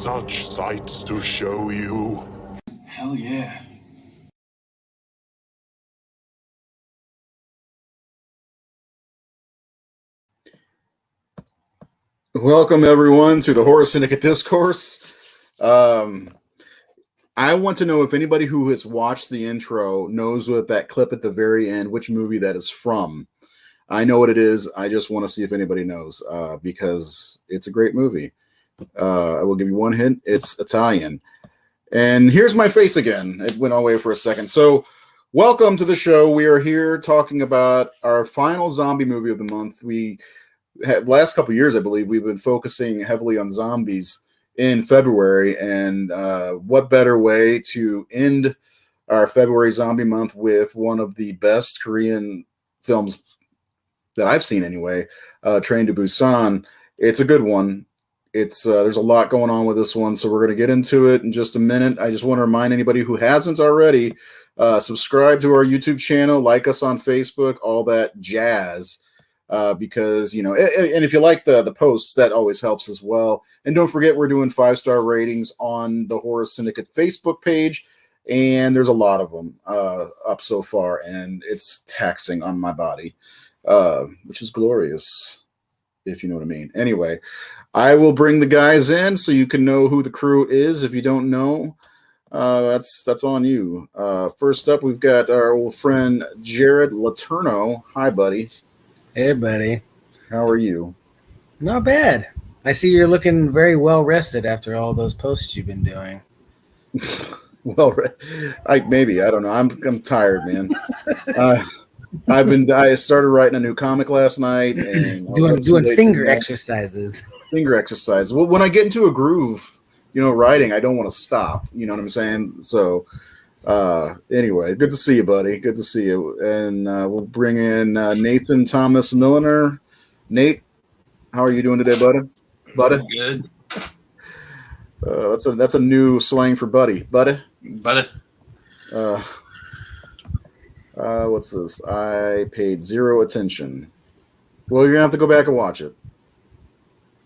Such sights to show you. Hell yeah. Welcome, everyone, to the Horror Syndicate Discourse. I want to know if anybody who has watched the intro knows what that clip at the very end, which movie that is from. I know what it is. I just want to see if anybody knows because it's a great movie. I will give you one hint. It's Italian. And here's my face again. It went away for a second. So welcome to the show. We are here talking about our final zombie movie of the month. We have, last couple of years, I believe, we've been focusing heavily on zombies in February. And what better way to end our February zombie month with one of the best Korean films that I've seen anyway, Train to Busan. It's a good one. It's there's a lot going on with this one, so we're going to get into it in just a minute. I just want to remind anybody who hasn't already, subscribe to our YouTube channel, like us on Facebook, all that jazz, because, you know, and if you like the posts, that always helps as well. And don't forget, we're doing 5-star ratings on the Horror Syndicate Facebook page, and there's a lot of them up so far, and it's taxing on my body, which is glorious, if you know what I mean. Anyway, I will bring the guys in so you can know who the crew is. If you don't know, that's on you. First up, we've got our old friend Jared Letourneau. Hi, buddy. Hey, buddy. How are you? Not bad. I see you're looking very well rested after all those posts you've been doing. Well, I don't know. I'm tired, man. I started writing a new comic last night and doing finger exercises. Finger exercise. Well, when I get into a groove, you know, writing, I don't want to stop. You know what I'm saying? So, anyway, good to see you, buddy. Good to see you. And we'll bring in Nathan Thomas Milliner. Nate, how are you doing today, buddy? Buddy? Good. That's a new slang for buddy. Buddy? Buddy. What's this? I paid zero attention. Well, you're gonna have to go back and watch it.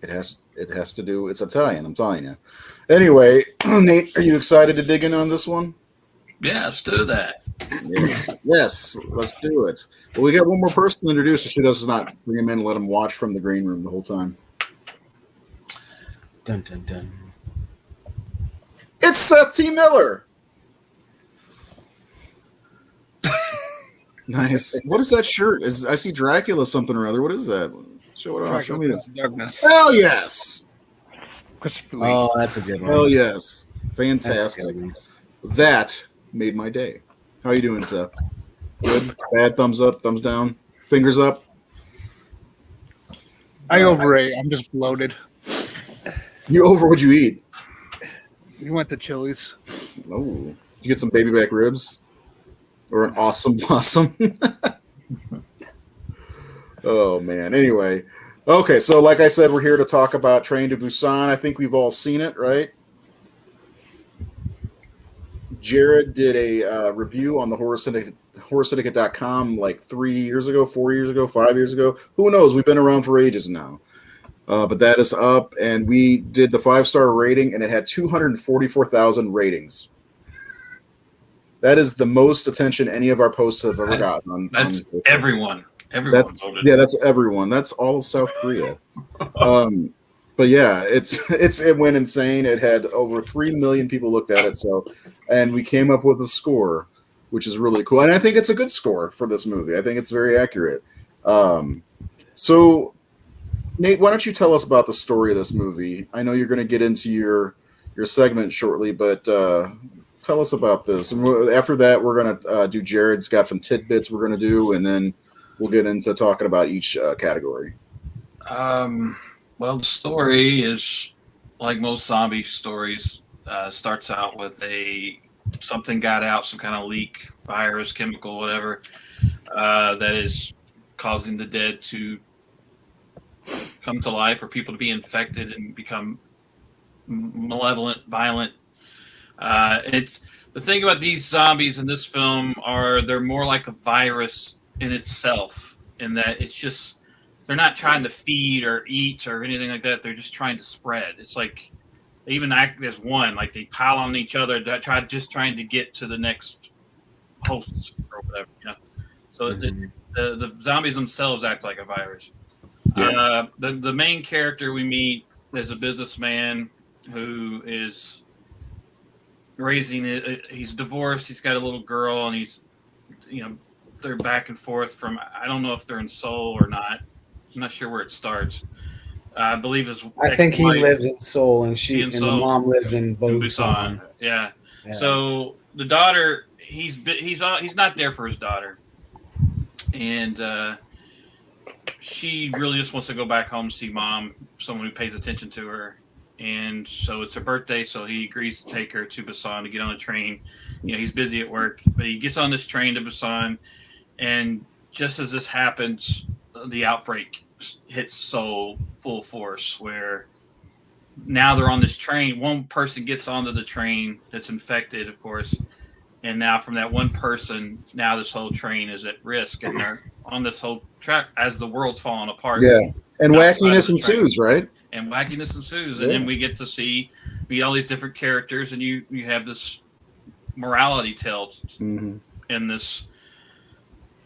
It has to do. It's Italian. I'm telling you. Anyway, Nate, are you excited to dig in on this one? Yeah, let's do that. Yes, let's do it. Well, we got one more person to introduce. I should just not bring him in and let him watch from the green room the whole time. Dun dun dun. It's Seth T. Miller. Nice. What is that shirt? I see Dracula something or other. What is that? Show it off. Show me that. Darkness. Hell yes. Christopher Lee. Oh, that's a good one. Hell yes. Fantastic. That made my day. How you doing, Seth? Good? Bad? Thumbs up? Thumbs down? Fingers up? I overate. I'm just bloated. You over? What'd you eat? We went to Chili's. Oh. Did you get some baby back ribs? Or an awesome blossom? Oh, man. Anyway. Okay, so like I said, we're here to talk about Train to Busan. I think we've all seen it, right? Jared did a review on the horrorsyndicate.com like 3 years ago, 4 years ago, 5 years ago. Who knows? We've been around for ages now. But that is up, and we did the 5-star rating, and it had 244,000 ratings. That is the most attention any of our posts have ever gotten. That's everyone. That's everyone. That's all of South Korea. But yeah, it went insane. It had over 3 million people looked at it. So, and we came up with a score, which is really cool. And I think it's a good score for this movie. I think it's very accurate. So Nate, why don't you tell us about the story of this movie? I know you're going to get into your segment shortly, but tell us about this. And after that, we're going to do Jared's got some tidbits we're going to do, and then we'll get into talking about each category. Well, the story is like most zombie stories. Starts out with something got out, some kind of leak, virus, chemical, whatever, that is causing the dead to come to life, or people to be infected and become malevolent, violent. It's the thing about these zombies in this film they're more like a virus in itself, in that it's just they're not trying to feed or eat or anything like that. They're just trying to spread. It's like they even act as one, like they pile on each other, trying to get to the next host or whatever. So the zombies themselves act like a virus. Yeah. The main character we meet is a businessman who is raising it. He's divorced. He's got a little girl, and they're back and forth from. I don't know if they're in Seoul or not. I'm not sure where it starts. I believe I think he lives in Seoul, and the mom lives in Busan. Yeah. So the daughter, he's not there for his daughter, and she really just wants to go back home, see mom, someone who pays attention to her. And so it's her birthday, so he agrees to take her to Busan to get on a train. He's busy at work, but he gets on this train to Busan, and just as this happens, the outbreak hits Seoul full force, where now they're on this train. One person gets onto the train that's infected, of course, and now from that one person, now this whole train is at risk, and they're on this whole track as the world's falling apart. Yeah, and wackiness ensues, right? And wackiness ensues, and then we get to meet all these different characters, and you have this morality tale in this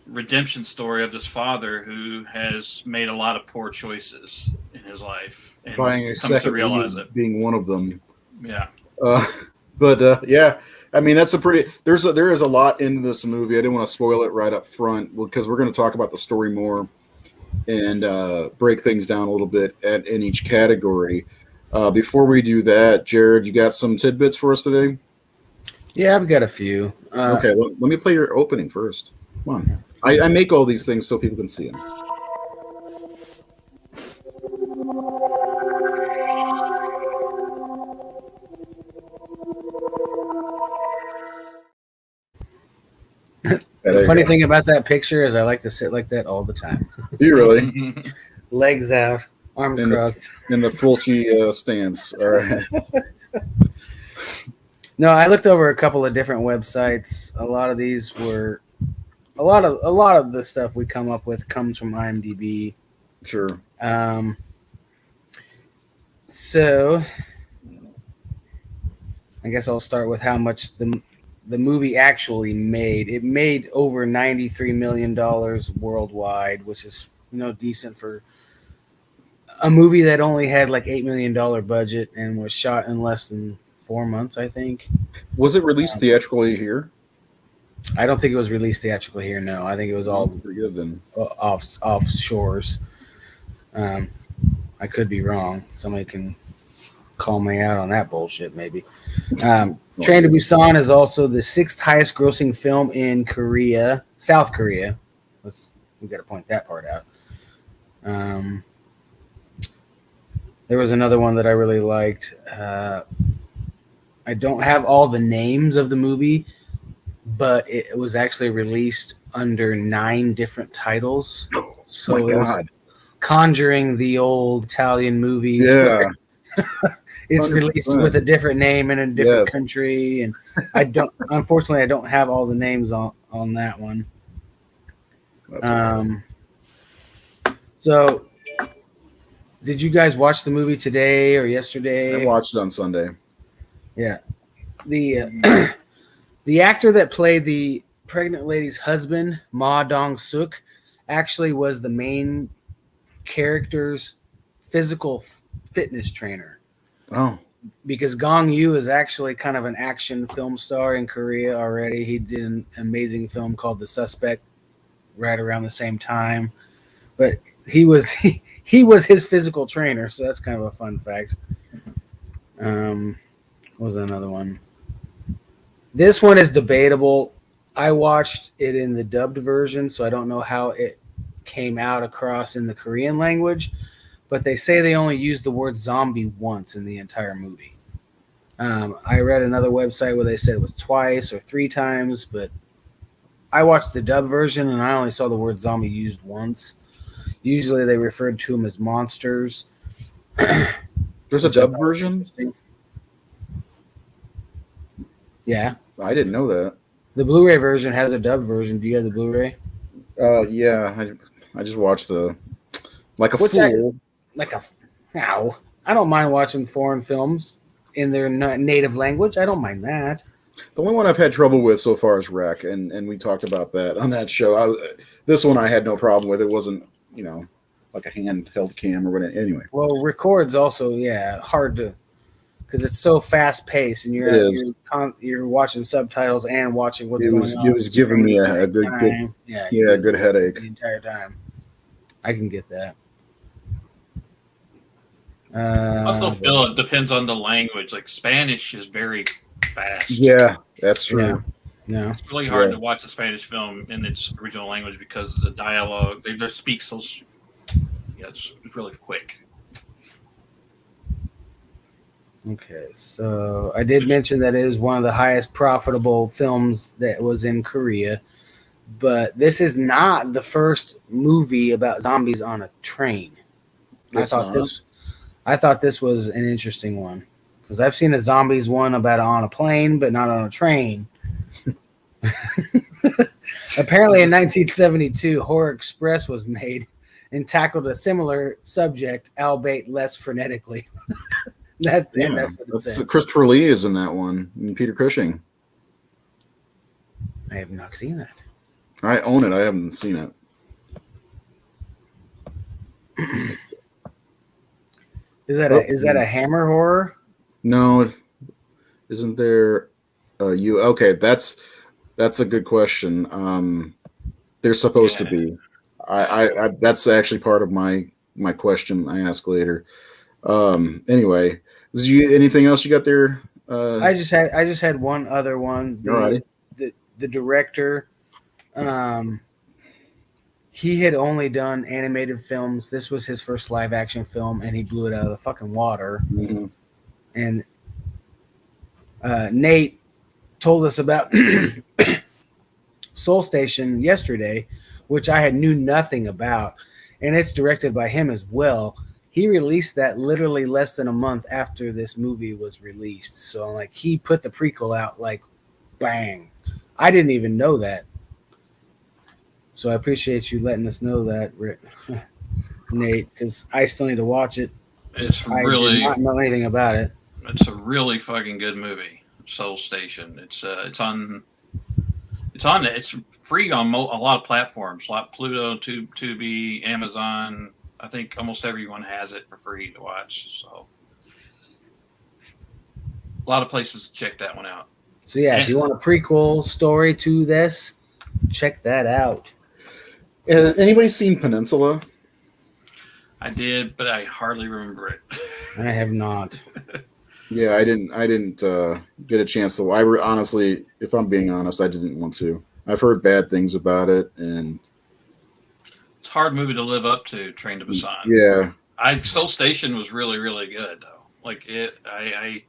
redemption story of this father who has made a lot of poor choices in his life, and buying a second being one of them. Yeah, yeah. I mean, that's there is a lot in this movie. I didn't want to spoil it right up front because we're going to talk about the story more and break things down a little bit in each category. Before we do that, Jared, you got some tidbits for us today? Yeah, I've got a few. Okay, let me play your opening first. Come on. I make all these things so people can see them. The funny thing about that picture is I like to sit like that all the time. Do you really? Legs out, arms crossed. In the Fulci stance. All right. No, I looked over a couple of different websites. A lot of these were a lot of the stuff we come up with comes from IMDb. Sure. So I guess I'll start with how much the movie actually made. It made over $93 million worldwide, which is decent for a movie that only had like $8 million budget and was shot in less than 4 months, I think. Was it released theatrically here? I don't think it was released theatrically here. No, I think it was all pretty good then. Off shores. I could be wrong. Somebody can call me out on that bullshit, maybe. Train to Busan is also the 6th highest grossing film in South Korea. We got to point that part out. There was another one that I really liked. I don't have all the names of the movie, but it was actually released under 9 different titles. So it was Conjuring the old Italian movies. Yeah. It's 100%. Released with a different name in a different country, and unfortunately I don't have all the names on that one. So did you guys watch the movie today or yesterday? I watched it on Sunday. Yeah. The the actor that played the pregnant lady's husband, Ma Dong-suk, actually was the main character's physical fitness trainer. Oh. Because Gong Yoo is actually kind of an action film star in Korea already. He did an amazing film called The Suspect right around the same time. But he was he was his physical trainer, so that's kind of a fun fact. What was another one? This one is debatable. I watched it in the dubbed version, so I don't know how it came out across in the Korean language, but they say they only used the word zombie once in the entire movie. I read another website where they said it was twice or 3 times, but I watched the dub version and I only saw the word zombie used once. Usually they referred to them as monsters. There's a dub version? Yeah. I didn't know that. The Blu-ray version has a dub version. Do you have the Blu-ray? Yeah. I just watched the like a Which fool. Ow. I don't mind watching foreign films in their native language. I don't mind that. The only one I've had trouble with so far is Wreck, and we talked about that on that show. This one I had no problem with. It wasn't, like a handheld cam or whatever. Anyway. Well, Record's also, hard to, because it's so fast paced, and you're watching subtitles and watching what's going on. It was giving me a good headache the entire time. I can get that. I also feel it depends on the language. Like Spanish is very fast. Yeah, that's true. Yeah. It's really hard to watch a Spanish film in its original language because the dialogue, they just speak so. Yeah, it's really quick. Okay, so I did mention that it is one of the highest profitable films that was in Korea, but this is not the first movie about zombies on a train. I thought this was an interesting one because I've seen a zombies one about on a plane, but not on a train. Apparently, in 1972, Horror Express was made and tackled a similar subject, albeit less frenetically. That's what it said. Christopher Lee is in that one, and Peter Cushing. I have not seen that. I own it. I haven't seen it. Is that a Hammer horror? No, isn't there? Okay, that's a good question. They're supposed to be. I that's actually part of my question I ask later. Anyway, anything else you got there? I just had one other one. The director, he had only done animated films. This was his first live action film, and he blew it out of the fucking water. Mm-hmm. And Nate told us about Soul Station yesterday, which I knew nothing about, and it's directed by him as well. He released that literally less than a month after this movie was released. So like he put the prequel out like bang. I didn't even know that. So I appreciate you letting us know that, Nate, because I still need to watch it. I did not know anything about it. It's a really fucking good movie, Soul Station. It's free on a lot of platforms, like Pluto, Tubi, Amazon. I think almost everyone has it for free to watch. So a lot of places to check that one out. So if you want a prequel story to this, check that out. Anybody seen Peninsula? I did, but I hardly remember it. I have not. Yeah, I didn't get a chance to. Honestly, if I'm being honest, I didn't want to. I've heard bad things about it, and it's a hard movie to live up to. Train to Busan. Yeah, Soul Station was really, really good though. Like it, I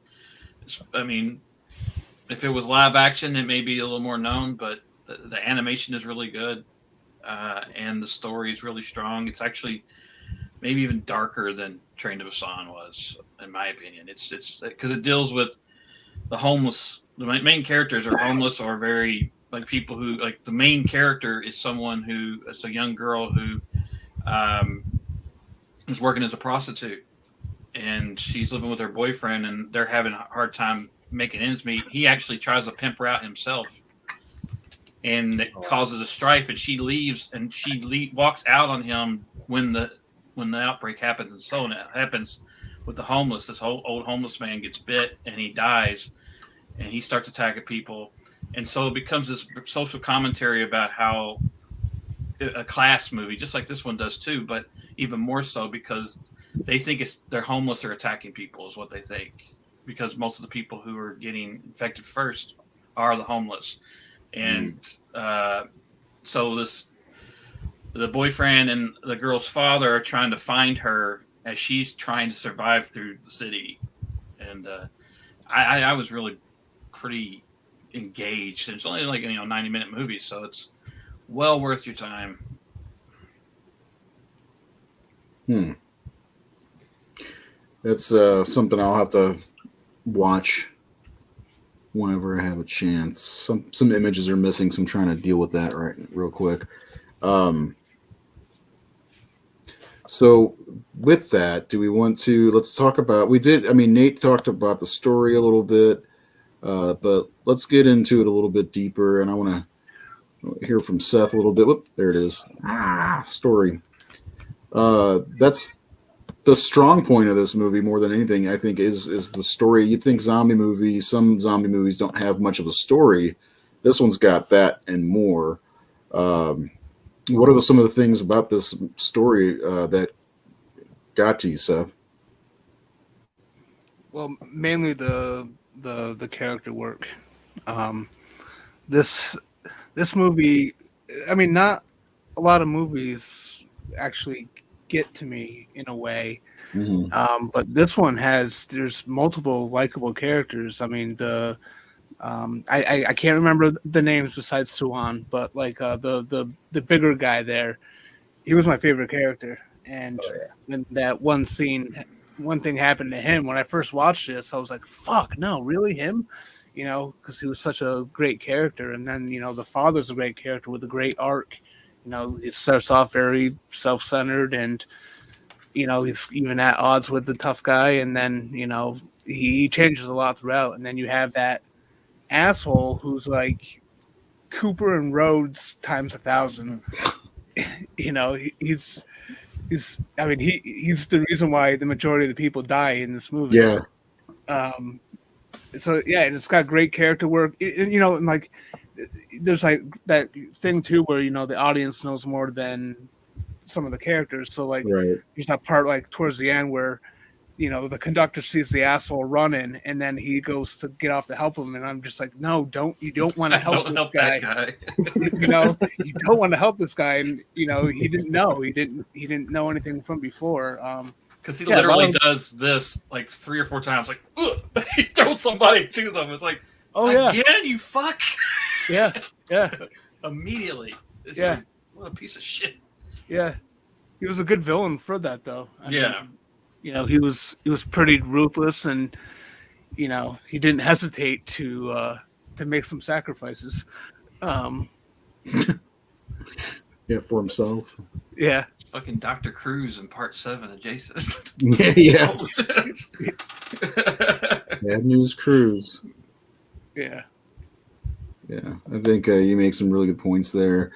mean, if it was live action, it may be a little more known, but the animation is really good, and the story is really strong. It's actually maybe even darker than Train to Busan was, in my opinion. It's because it deals with the homeless. The main characters are homeless or very like people who like the main character is someone who is a young girl who is working as a prostitute, and she's living with her boyfriend, and they're having a hard time making ends meet. He actually tries to pimp her out himself, and it causes a strife, and she leaves, and walks out on him when the outbreak happens. And so it happens with the homeless. This old homeless man gets bit and he dies, and he starts attacking people. And so it becomes this social commentary about how a class movie, just like this one does too, but even more so because they think they're homeless or attacking people is what they think, because most of the people who are getting infected first are the homeless. And so the boyfriend and the girl's father are trying to find her as she's trying to survive through the city. And I was really pretty engaged. It's only like 90-minute movie, so it's well worth your time. That's something I'll have to watch whenever I have a chance. Some images are missing, so I'm trying to deal with that real quick. So with that, do we want to, let's talk about, Nate talked about the story a little bit, but let's get into it a little bit deeper. And I want to hear from Seth a little bit. Whoop, there it is. Story. That's the strong point of this movie more than anything, I think, is the story. You think some zombie movies don't have much of a story. This one's got that and more. What are some of the things about this story that got to you, Seth? Well, mainly the character work. This movie, not a lot of movies actually get to me in a way, but this one there's multiple likable characters. I can't remember the names besides Suhan, but like the bigger guy there, he was my favorite character. And when that one thing happened to him, when I first watched this, I was like, "Fuck, no, really him?" Because he was such a great character. And then the father's a great character with a great arc. It starts off very self-centered, and he's even at odds with the tough guy, and then he changes a lot throughout. And then you have that asshole who's like Cooper and Rhodes times 1,000. He's the reason why the majority of the people die in this movie. Yeah. And it's got great character work. And like there's like that thing too where the audience knows more than some of the characters. So like there's that part like towards the end where the conductor sees the asshole running, and then he goes to get off to help him, and I'm just like, no, you don't want to help this guy. You don't want to help this guy, and he didn't know. He didn't know anything from before. Because he literally does this like 3 or 4 times, like he throws somebody to them. It's like, again, you fuck. Yeah. Immediately. It's like, what a piece of shit. Yeah, he was a good villain for that, though. I mean, he was pretty ruthless, and he didn't hesitate to make some sacrifices. For himself. Yeah. Fucking Dr. Cruz in Part 7 adjacent. Yeah. Bad News Cruz. Yeah. Yeah, I think you make some really good points there.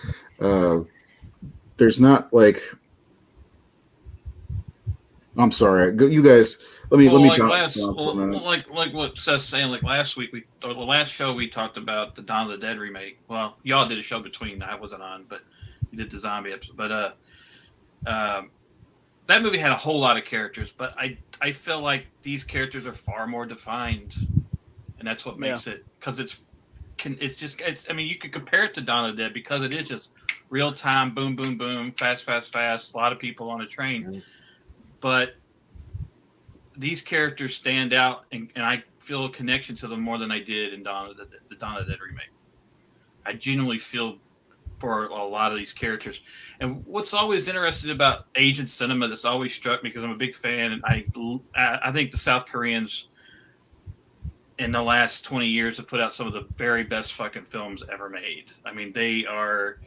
There's not like, I'm sorry, you guys. Let me like what Seth's saying. Like last week, the last show we talked about the Dawn of the Dead remake. Well, y'all did a show between. I wasn't on, but you did the zombie episode. But that movie had a whole lot of characters. But I feel like these characters are far more defined, and that's what makes it, because it's I mean, you could compare it to Dawn of the Dead because it is just real time, boom, boom, boom, fast, a lot of people on a train. Mm-hmm. But these characters stand out, and I feel a connection to them more than I did in the Dawn of the Dead remake. I genuinely feel for a lot of these characters. And what's always interesting about Asian cinema that's always struck me, because I'm a big fan, and I think the South Koreans in the last 20 years have put out some of the very best fucking films ever made. I mean, they are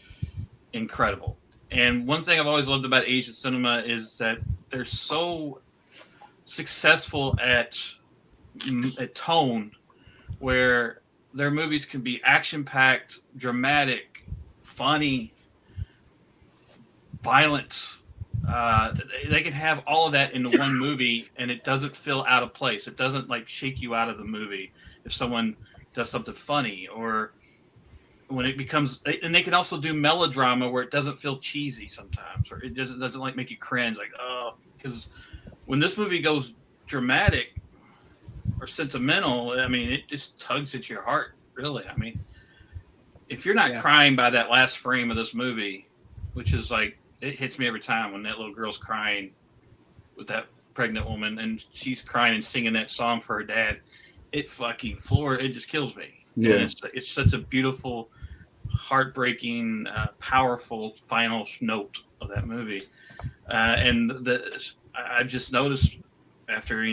incredible. And one thing I've always loved about Asian cinema is that they're so successful at tone, where their movies can be action-packed, dramatic, funny, violent. They can have all of that into one movie, and it doesn't feel out of place. It doesn't like shake you out of the movie if someone does something funny, or when it becomes, and they can also do melodrama where it doesn't feel cheesy sometimes, or it doesn't like make you cringe, like, oh, because when this movie goes dramatic or sentimental, I mean, it just tugs at your heart, really. I mean, if you're not crying by that last frame of this movie, which is like, it hits me every time when that little girl's crying with that pregnant woman and she's crying and singing that song for her dad, it just kills me. Yeah. And it's such a beautiful, heartbreaking, powerful final note of that movie. I've just noticed after,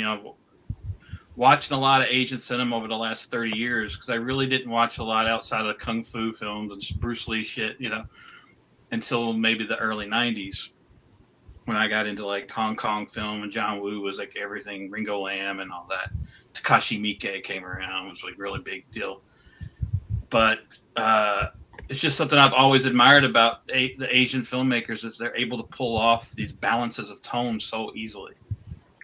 watching a lot of Asian cinema over the last 30 years, because I really didn't watch a lot outside of Kung Fu films and Bruce Lee shit, until maybe the early 90s when I got into like Hong Kong film and John Woo was like everything, Ringo Lam and all that. Takashi Miike came around, it was like really big deal. But it's just something I've always admired about the Asian filmmakers is they're able to pull off these balances of tone so easily.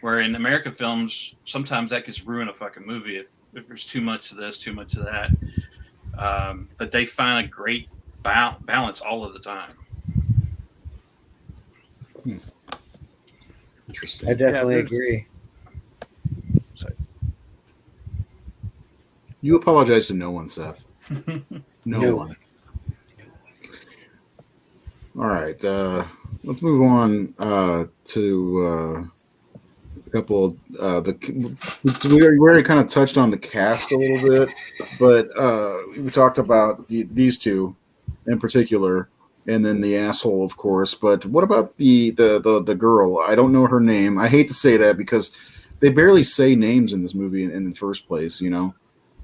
Where in American films, sometimes that could ruin a fucking movie if there's too much of this, too much of that. But they find a great balance all of the time. Interesting. I definitely agree. Sorry. You apologize to no one, Seth. No one. All right. Let's move on to a couple of we already kind of touched on the cast a little bit, but we talked about these two in particular, and then the asshole, of course. But what about the girl? I don't know her name. I hate to say that because they barely say names in this movie in the first place,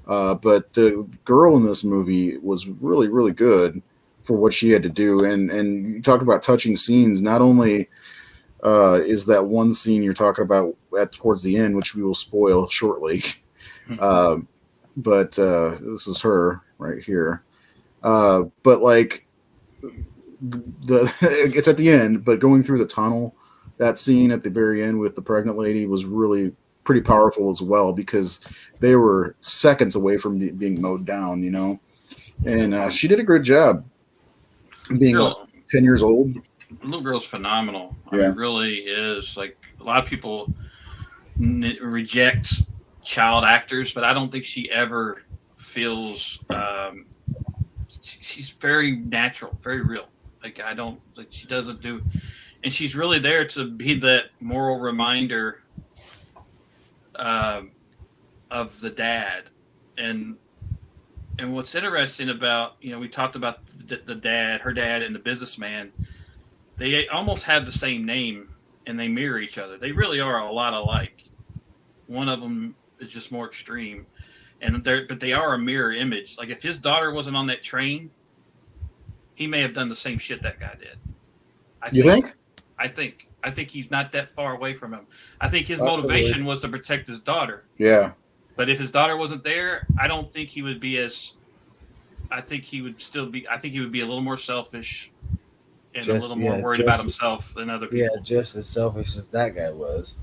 but the girl in this movie was really, really good for what she had to do. And you talk about touching scenes. Not only is that one scene you're talking about towards the end, which we will spoil shortly, but this is her right here. But like it's at the end, but going through the tunnel, that scene at the very end with the pregnant lady was really pretty powerful as well, because they were seconds away from being mowed down, and she did a good job being 10 years old. The little girl's phenomenal. I mean, really is. Like, a lot of people reject child actors, but I don't think she ever feels she's very natural, very real. Like, she doesn't do, and she's really there to be that moral reminder of the dad. And what's interesting about, we talked about the dad, her dad, and the businessman. They almost have the same name, and they mirror each other. They really are a lot alike. One of them is just more extreme, but they are a mirror image. Like, if his daughter wasn't on that train, he may have done the same shit that guy did. You think? I think he's not that far away from him. I think his motivation was to protect his daughter. Yeah. But if his daughter wasn't there, I don't think he would be as. I think he would be a little more selfish and a little more worried about himself than other people. Yeah, just as selfish as that guy was.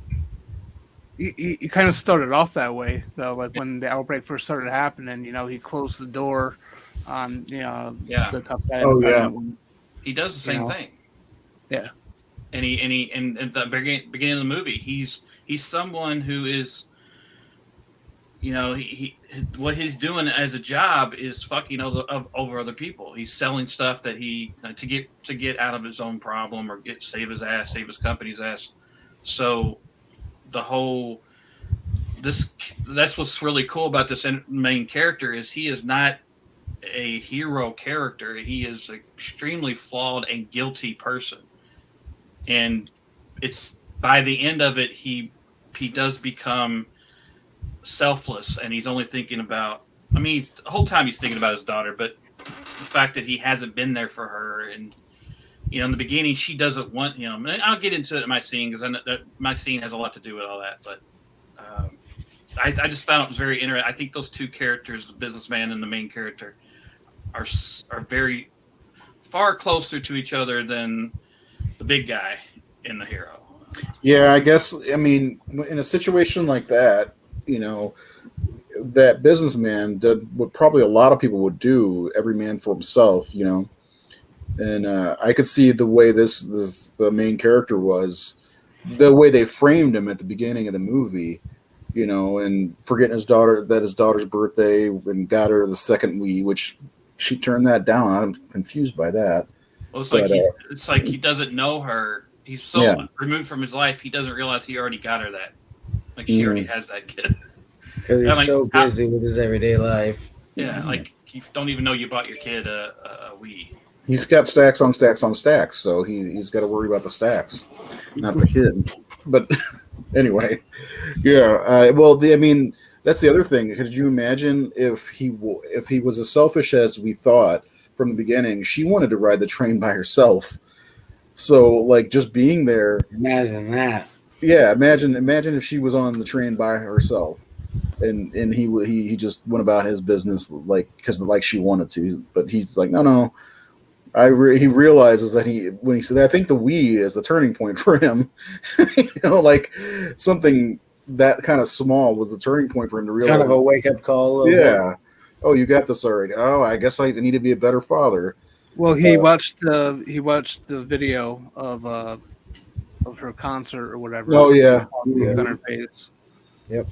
He kind of started off that way, though. Like, when the outbreak first started happening, he closed the door on, the tough guy. Oh, yeah. He does the same thing. Yeah. And at the beginning of the movie, he's someone who is, he what he's doing as a job is fucking over other people. He's selling stuff that he to get out of his own problem or save his company's ass. So that's what's really cool about this main character is he is not a hero character. He is an extremely flawed and guilty person. And it's by the end of it, he does become selfless, and he's only thinking about. I mean, the whole time he's thinking about his daughter, but the fact that he hasn't been there for her, and in the beginning she doesn't want him. And I'll get into it in my scene because I know that my scene has a lot to do with all that. But I just found it was very interesting. I think those two characters, the businessman and the main character, are very far closer to each other than the big guy and the hero. Yeah, I guess. I mean, in a situation like that, that businessman did what probably a lot of people would do, every man for himself, and I could see the way the main character was, the way they framed him at the beginning of the movie, and forgetting his daughter's birthday, and got her the second Wii, which she turned that down. I'm confused by that. Well, it's But, like he doesn't know her. He's so Yeah. removed from his life, he doesn't realize he already got her that. Like she already has that kid. Because he's Yeah, like, so busy with his everyday life. Yeah, like you don't even know you bought your kid a Wii. He's got stacks on stacks on stacks, so he's got to worry about the stacks, not the kid. But anyway, yeah. That's the other thing. Could you imagine if he was as selfish as we thought from the beginning? She wanted to ride the train by herself, so like just being there. Imagine that. Yeah, imagine if she was on the train by herself, and he just went about his business because she wanted to, but he's like, no. He realizes that when he said that, I think the Wii is the turning point for him. Like something that kind of small was the turning point for him to realize. Kind of a wake up call. Yeah. Oh, you got this already. Oh, I guess I need to be a better father. Well, he watched the video of her concert or whatever. Oh yeah. On her face. Yep.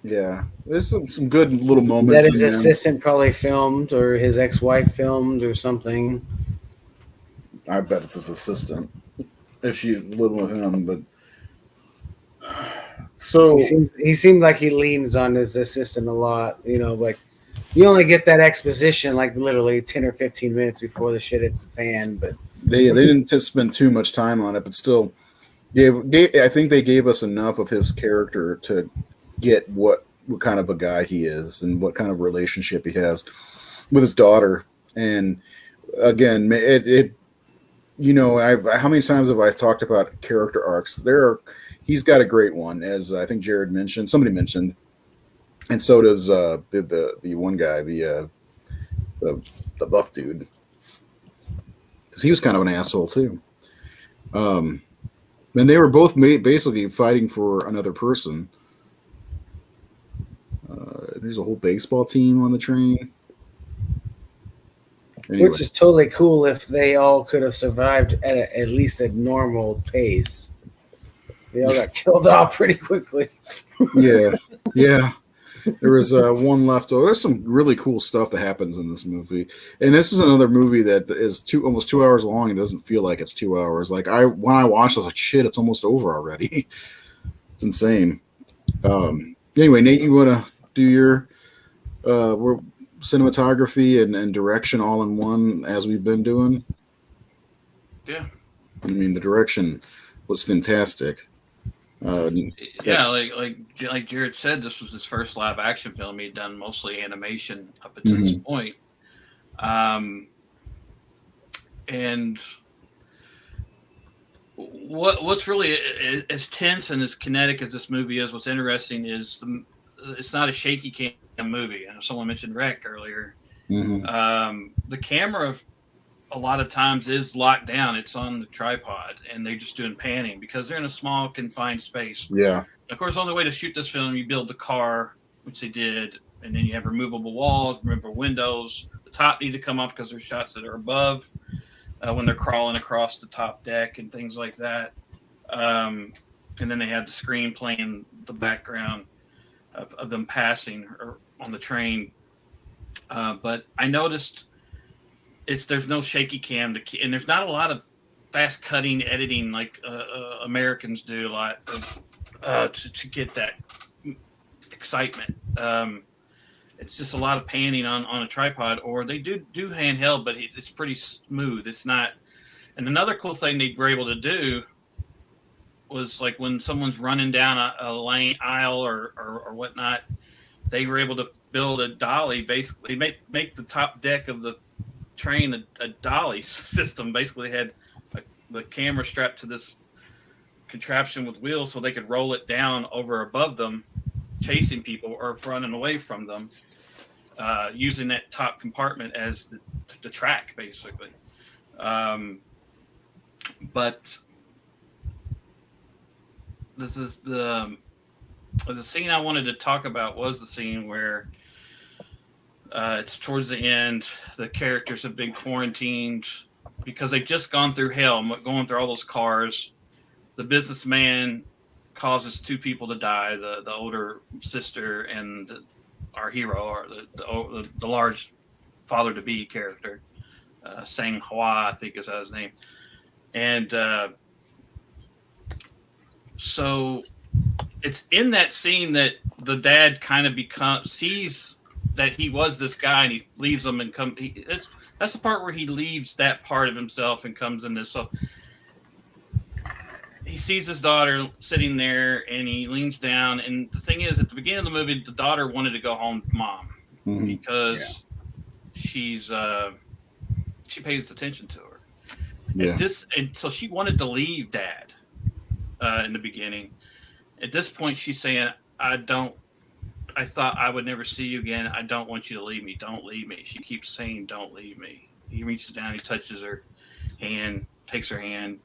Yeah, there's some good little moments. That his assistant probably filmed, or his ex-wife filmed, or something. I bet it's his assistant if she's living with him. But so he seemed like he leans on his assistant a lot. Like you only get that exposition like literally 10 or 15 minutes before the shit hits the fan. But they didn't spend too much time on it, but still, I think they gave us enough of his character to get what kind of a guy he is and what kind of relationship he has with his daughter. And again, how many times have I talked about character arcs? He's got a great one, as I think Jared mentioned, somebody mentioned, and so does the one guy, the buff dude, because he was kind of an asshole too. And they were both basically fighting for another person. There's a whole baseball team on the train. Anyway. Which is totally cool if they all could have survived at least a normal pace. They all got killed off pretty quickly. Yeah. There was one left over. There's some really cool stuff that happens in this movie. And this is another movie that is almost 2 hours long and doesn't feel like it's 2 hours. Like when I watched, I was like, shit, it's almost over already. It's insane. Anyway, Nate, you want to do your cinematography and direction all in one, as we've been doing? Yeah. The direction was fantastic. Yeah, like Jared said, this was his first live action film. He'd done mostly animation up until this point. And what's really as tense and as kinetic as this movie is, what's interesting is it's not a shaky cam movie. I know someone mentioned Wreck earlier. The camera a lot of times is locked down. It's on the tripod, and they're just doing panning because they're in a small, confined space. Yeah. Of course, the only way to shoot this film, you build the car, which they did, and then you have removable walls, removable windows. The top need to come off because there's shots that are above when they're crawling across the top deck and things like that. And then they had the screen playing the background of them passing or on the train. But I noticed there's no shaky cam and there's not a lot of fast cutting editing like Americans do a lot to get that excitement. It's just a lot of panning on a tripod, or they do handheld, but it's pretty smooth. It's not. And another cool thing they were able to do was like when someone's running down a lane aisle or whatnot, they were able to build a dolly, basically make the top deck of the train a dolly system. Basically had the camera strapped to this contraption with wheels so they could roll it down over above them, chasing people or running away from them, using that top compartment as the track, basically. But this is the scene I wanted to talk about was the scene where it's towards the end. The characters have been quarantined because they've just gone through hell, going through all those cars. The businessman causes 2 people to die, the older sister and our hero, or the large father-to-be character, Sang Hwa, I think is his name. And so it's in that scene that the dad kind of sees that he was this guy, and he leaves them and that's the part where he leaves that part of himself and comes in this. So he sees his daughter sitting there, and he leans down. And the thing is, at the beginning of the movie, the daughter wanted to go home to mom because she pays attention to her. Yeah. And so she wanted to leave dad in the beginning. At this point, she's saying, I thought I would never see you again. I don't want you to leave me. Don't leave me. She keeps saying, don't leave me. He reaches down, he touches her hand, takes her hand.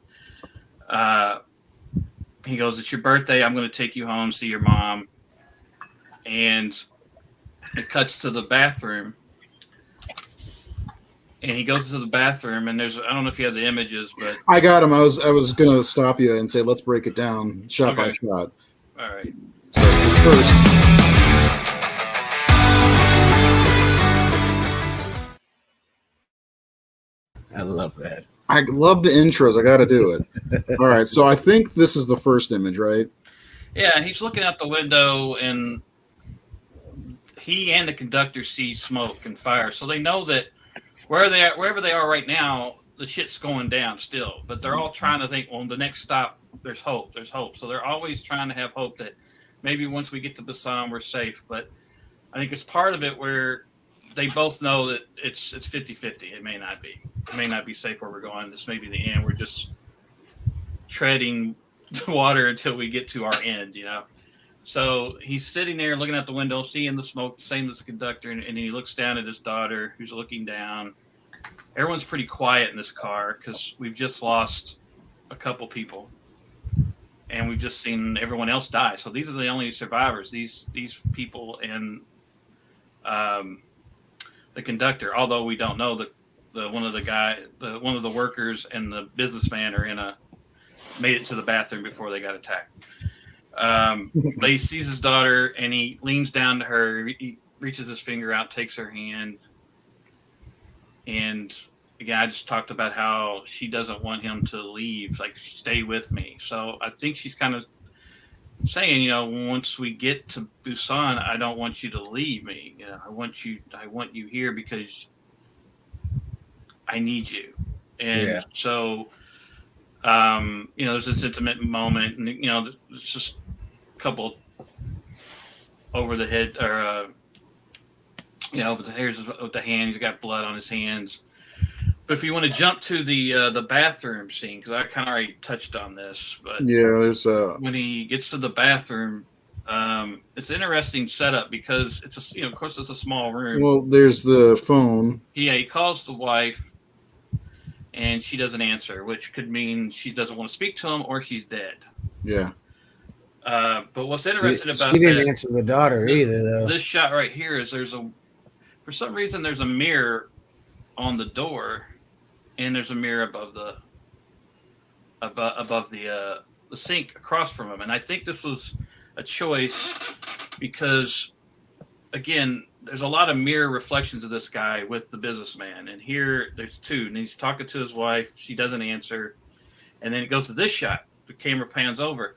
He goes, it's your birthday. I'm going to take you home, see your mom. And it cuts to the bathroom. And he goes to the bathroom, and I don't know if you have the images, but I got him. I was going to stop you and say, let's break it down shot by shot. All right. So first, I love that. I love the intros. I got to do it. All right. So I think this is the first image, right? Yeah, he's looking out the window, and he and the conductor see smoke and fire. So they know that wherever they are right now, the shit's going down still. But they're all trying to think, well, the next stop, there's hope. There's hope. So they're always trying to have hope that maybe once we get to Busan, we're safe. But I think it's part of it where they both know that it's 50-50. It may not be. It may not be safe where we're going. This may be the end. We're just treading the water until we get to our end, you know. So he's sitting there looking out the window, seeing the smoke, same as the conductor, and he looks down at his daughter, who's looking down. Everyone's pretty quiet in this car because we've just lost a couple people, and we've just seen everyone else die. So these are the only survivors. These people and the conductor. Although we don't know that one of the workers and the businessman are made it to the bathroom before they got attacked. But he sees his daughter, and he leans down to her. He reaches his finger out, takes her hand. And again, I just talked about how she doesn't want him to leave, like, stay with me. So I think she's kind of saying, you know, once we get to Busan, I don't want you to leave me. You know, I want you here because I need you. And so, you know, there's this intimate moment, and, you know, it's just a couple over the head, or, you know, with the hairs with the hand. He's got blood on his hands. But if you want to jump to the bathroom scene, because I kind of already touched on this, but yeah, there's when he gets to the bathroom, it's an interesting setup because it's of course it's a small room. Well, there's the phone. Yeah, he calls the wife, and she doesn't answer, which could mean she doesn't want to speak to him or she's dead. Yeah. But what's interesting about she didn't answer the daughter either, though. This shot right here is for some reason there's a mirror on the door, and there's a mirror above the sink across from him. And I think this was a choice because, again, there's a lot of mirror reflections of this guy with the businessman. And here there's two, and he's talking to his wife. She doesn't answer. And then it goes to this shot. The camera pans over.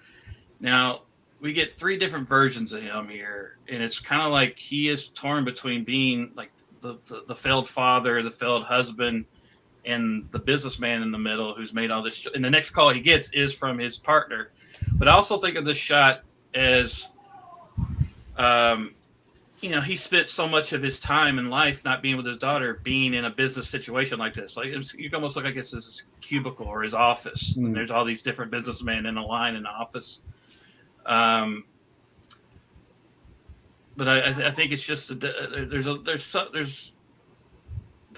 Now, we get three different versions of him here. And it's kind of like he is torn between being like the failed father, the failed husband, and the businessman in the middle who's made all this. And the next call he gets is from his partner. But I also think of this shot as, you know, he spent so much of his time in life not being with his daughter, being in a business situation like this. Like, you can almost look like it's his cubicle or his office. And there's all these different businessmen in a line in the office. But I think it's just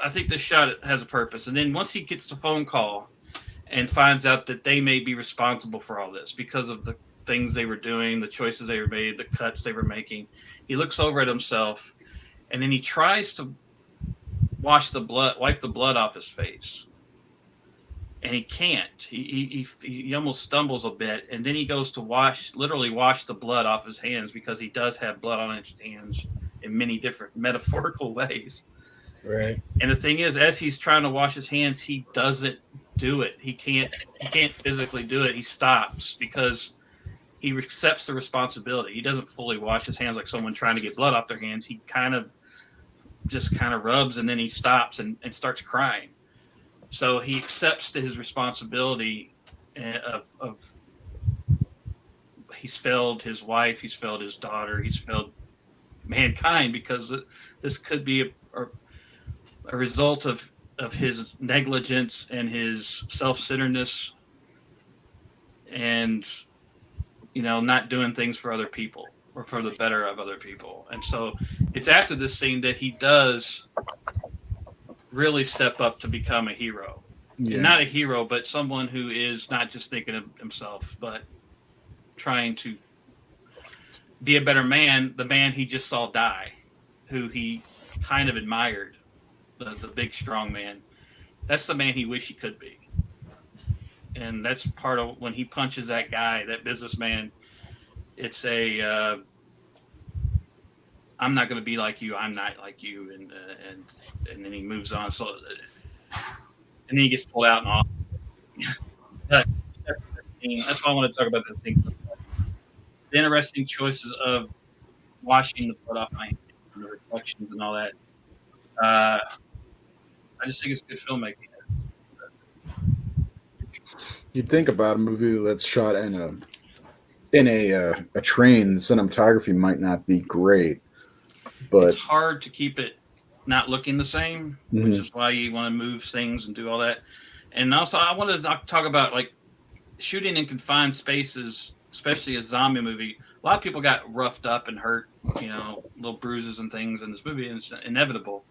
I think this shot has a purpose. And then once he gets the phone call and finds out that they may be responsible for all this because of things they were doing, the choices they were made, the cuts they were making. He looks over at himself, and then he tries to wipe the blood off his face, and he can't. He almost stumbles a bit, and then he goes to literally wash the blood off his hands, because he does have blood on his hands in many different metaphorical ways. Right. And the thing is, as he's trying to wash his hands, he doesn't do it. He can't physically do it. He stops because he accepts the responsibility. He doesn't fully wash his hands like someone trying to get blood off their hands. He kind of rubs, and then he stops and starts crying. So he accepts his responsibility of he's failed his wife, he's failed his daughter, he's failed mankind, because this could be a result of his negligence and his self-centeredness, and not doing things for other people or for the better of other people. And so it's after this scene that he does really step up to become a hero. Yeah. Not a hero, but someone who is not just thinking of himself, but trying to be a better man, the man he just saw die, who he kind of admired, the big, strong man. That's the man he wished he could be. And that's part of when he punches that guy, that businessman. It's I'm not going to be like you. I'm not like you. And then he moves on. So, and then he gets pulled out and off. That's why I want to talk about that thing. The interesting choices of washing the blood off my hands and the reflections and all that. I just think it's good filmmaking. You think about a movie that's shot in a train, the cinematography might not be great, but it's hard to keep it not looking the same, which is why you want to move things and do all that. And also, I wanted to talk about like shooting in confined spaces, especially a zombie movie. A lot of people got roughed up and hurt, little bruises and things in this movie, and it's inevitable.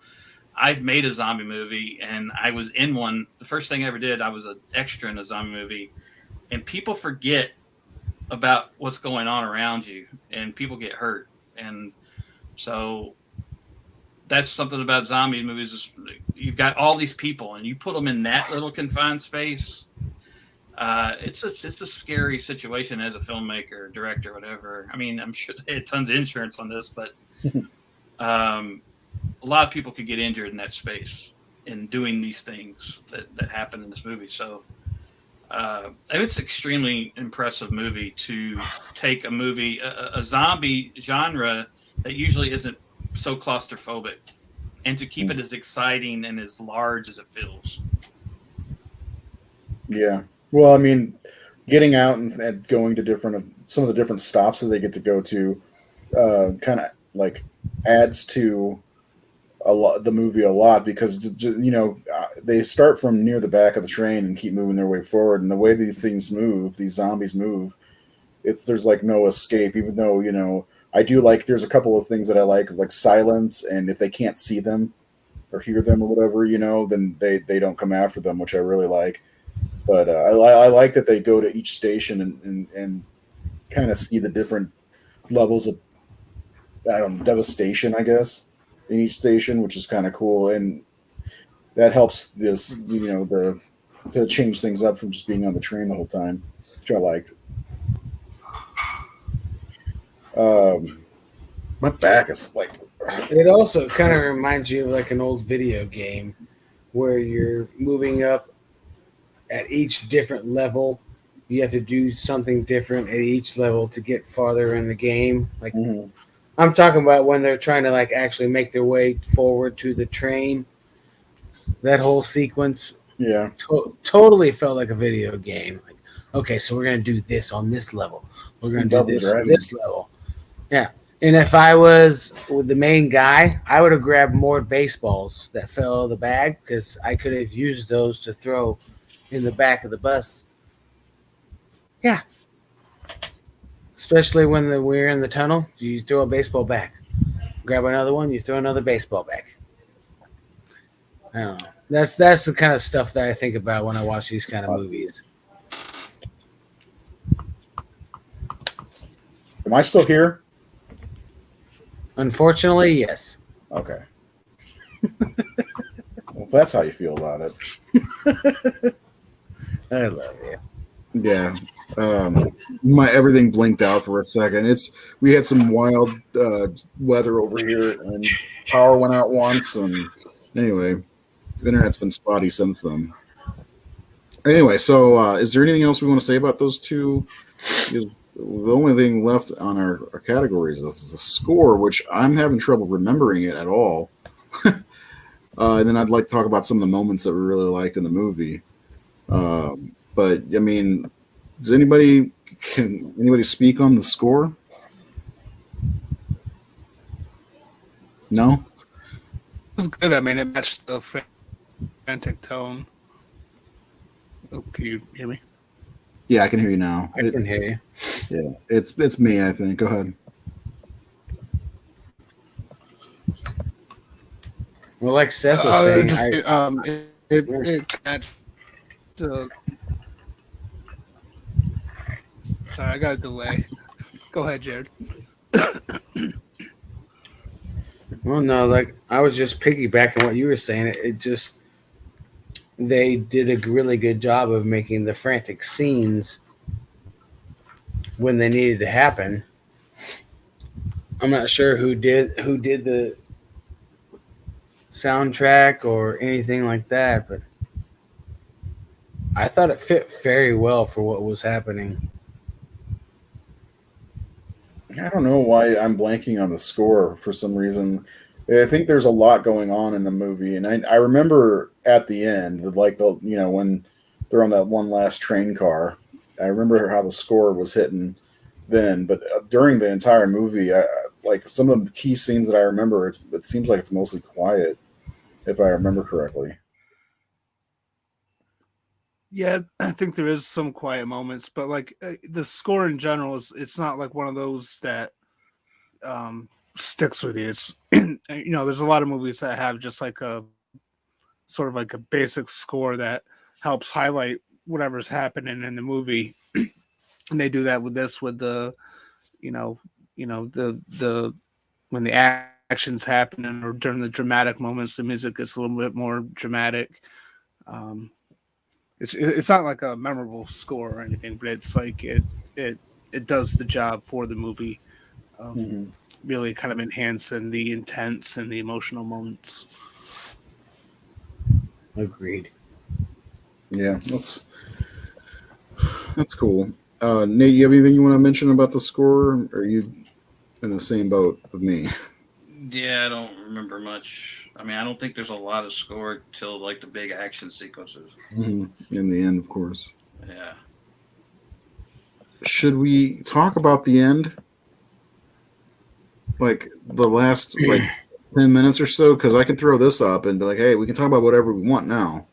I've made a zombie movie, and I was in one. The first thing I ever did, I was an extra in a zombie movie, and people forget about what's going on around you, and people get hurt. And so that's something about zombie movies is you've got all these people, and you put them in that little confined space. It's a scary situation as a filmmaker, director, whatever. I mean, I'm sure they had tons of insurance on this, but a lot of people could get injured in that space in doing these things that happen in this movie. So it's an extremely impressive movie to take a movie, a zombie genre that usually isn't so claustrophobic, and to keep it as exciting and as large as it feels. Yeah. Well, I mean, getting out and going to some of the different stops that they get to go to kind of like adds to the movie a lot, because they start from near the back of the train and keep moving their way forward, and the way these zombies move, there's like no escape. Even though I do like, there's a couple of things that I like silence, and if they can't see them or hear them or whatever, then they don't come after them, which I really like. But I like that they go to each station and kind of see the different levels of devastation, I guess, in each station, which is kind of cool, and that helps this, to change things up from just being on the train the whole time, which I liked. My back is like. It also kind of reminds you of like an old video game where you're moving up at each different level. You have to do something different at each level to get farther in the game. Like. Mm-hmm. I'm talking about when they're trying to like actually make their way forward to the train. That whole sequence, yeah, totally felt like a video game. Like, okay, so we're gonna do this on this level. We're gonna do this on this level. Yeah, and if I was with the main guy, I would have grabbed more baseballs that fell out of the bag, because I could have used those to throw in the back of the bus. Yeah. Especially when we're in the tunnel, you throw a baseball back. Grab another one, you throw another baseball back. I don't know. That's the kind of stuff that I think about when I watch these kind of movies. Am I still here? Unfortunately, yes. Okay. Well, if that's how you feel about it. I love you. Yeah. My everything blinked out for a second. We had some wild weather over here, and power went out once, and anyway, the internet's been spotty since then. Anyway, so is there anything else we want to say about those two? Because the only thing left on our categories is the score, which I'm having trouble remembering it at all. And then I'd like to talk about some of the moments that we really liked in the movie. But I mean, can anybody speak on the score? No. It was good. I mean, it matched the frantic tone. Oh, can you hear me? Yeah, I can hear you now. I can hear you. Yeah, it's me. I think. Go ahead. Well, like Seth was saying, it matched the. Sorry, I got a delay. Go ahead, Jared. well, no, like I was just piggybacking what you were saying. It just they did a really good job of making the frantic scenes when they needed to happen. I'm not sure who did the soundtrack or anything like that, but I thought it fit very well for what was happening. I don't know why I'm blanking on the score for some reason. I think there's a lot going on in the movie, and I remember at the end, like when they're on that one last train car. I remember how the score was hitting then, but during the entire movie, like some of the key scenes that I remember, it seems like it's mostly quiet, if I remember correctly. Yeah, I think there is some quiet moments, but like the score in general it's not like one of those that sticks with you. It's there's a lot of movies that have just like a sort of like a basic score that helps highlight whatever's happening in the movie, and they do that with this with the the when the action's happening or during the dramatic moments, the music gets a little bit more dramatic. It's not like a memorable score or anything, but it's like it does the job for the movie of really kind of enhancing the intense and the emotional moments. Agreed. Yeah, that's cool. Nate, you have anything you want to mention about the score? Or are you in the same boat with me? Yeah, I don't remember much. I mean, I don't think there's a lot of score till like the big action sequences. In the end, of course. Yeah. Should we talk about the end? Like the last 10 minutes or so? Because I can throw this up and be like, hey, we can talk about whatever we want now.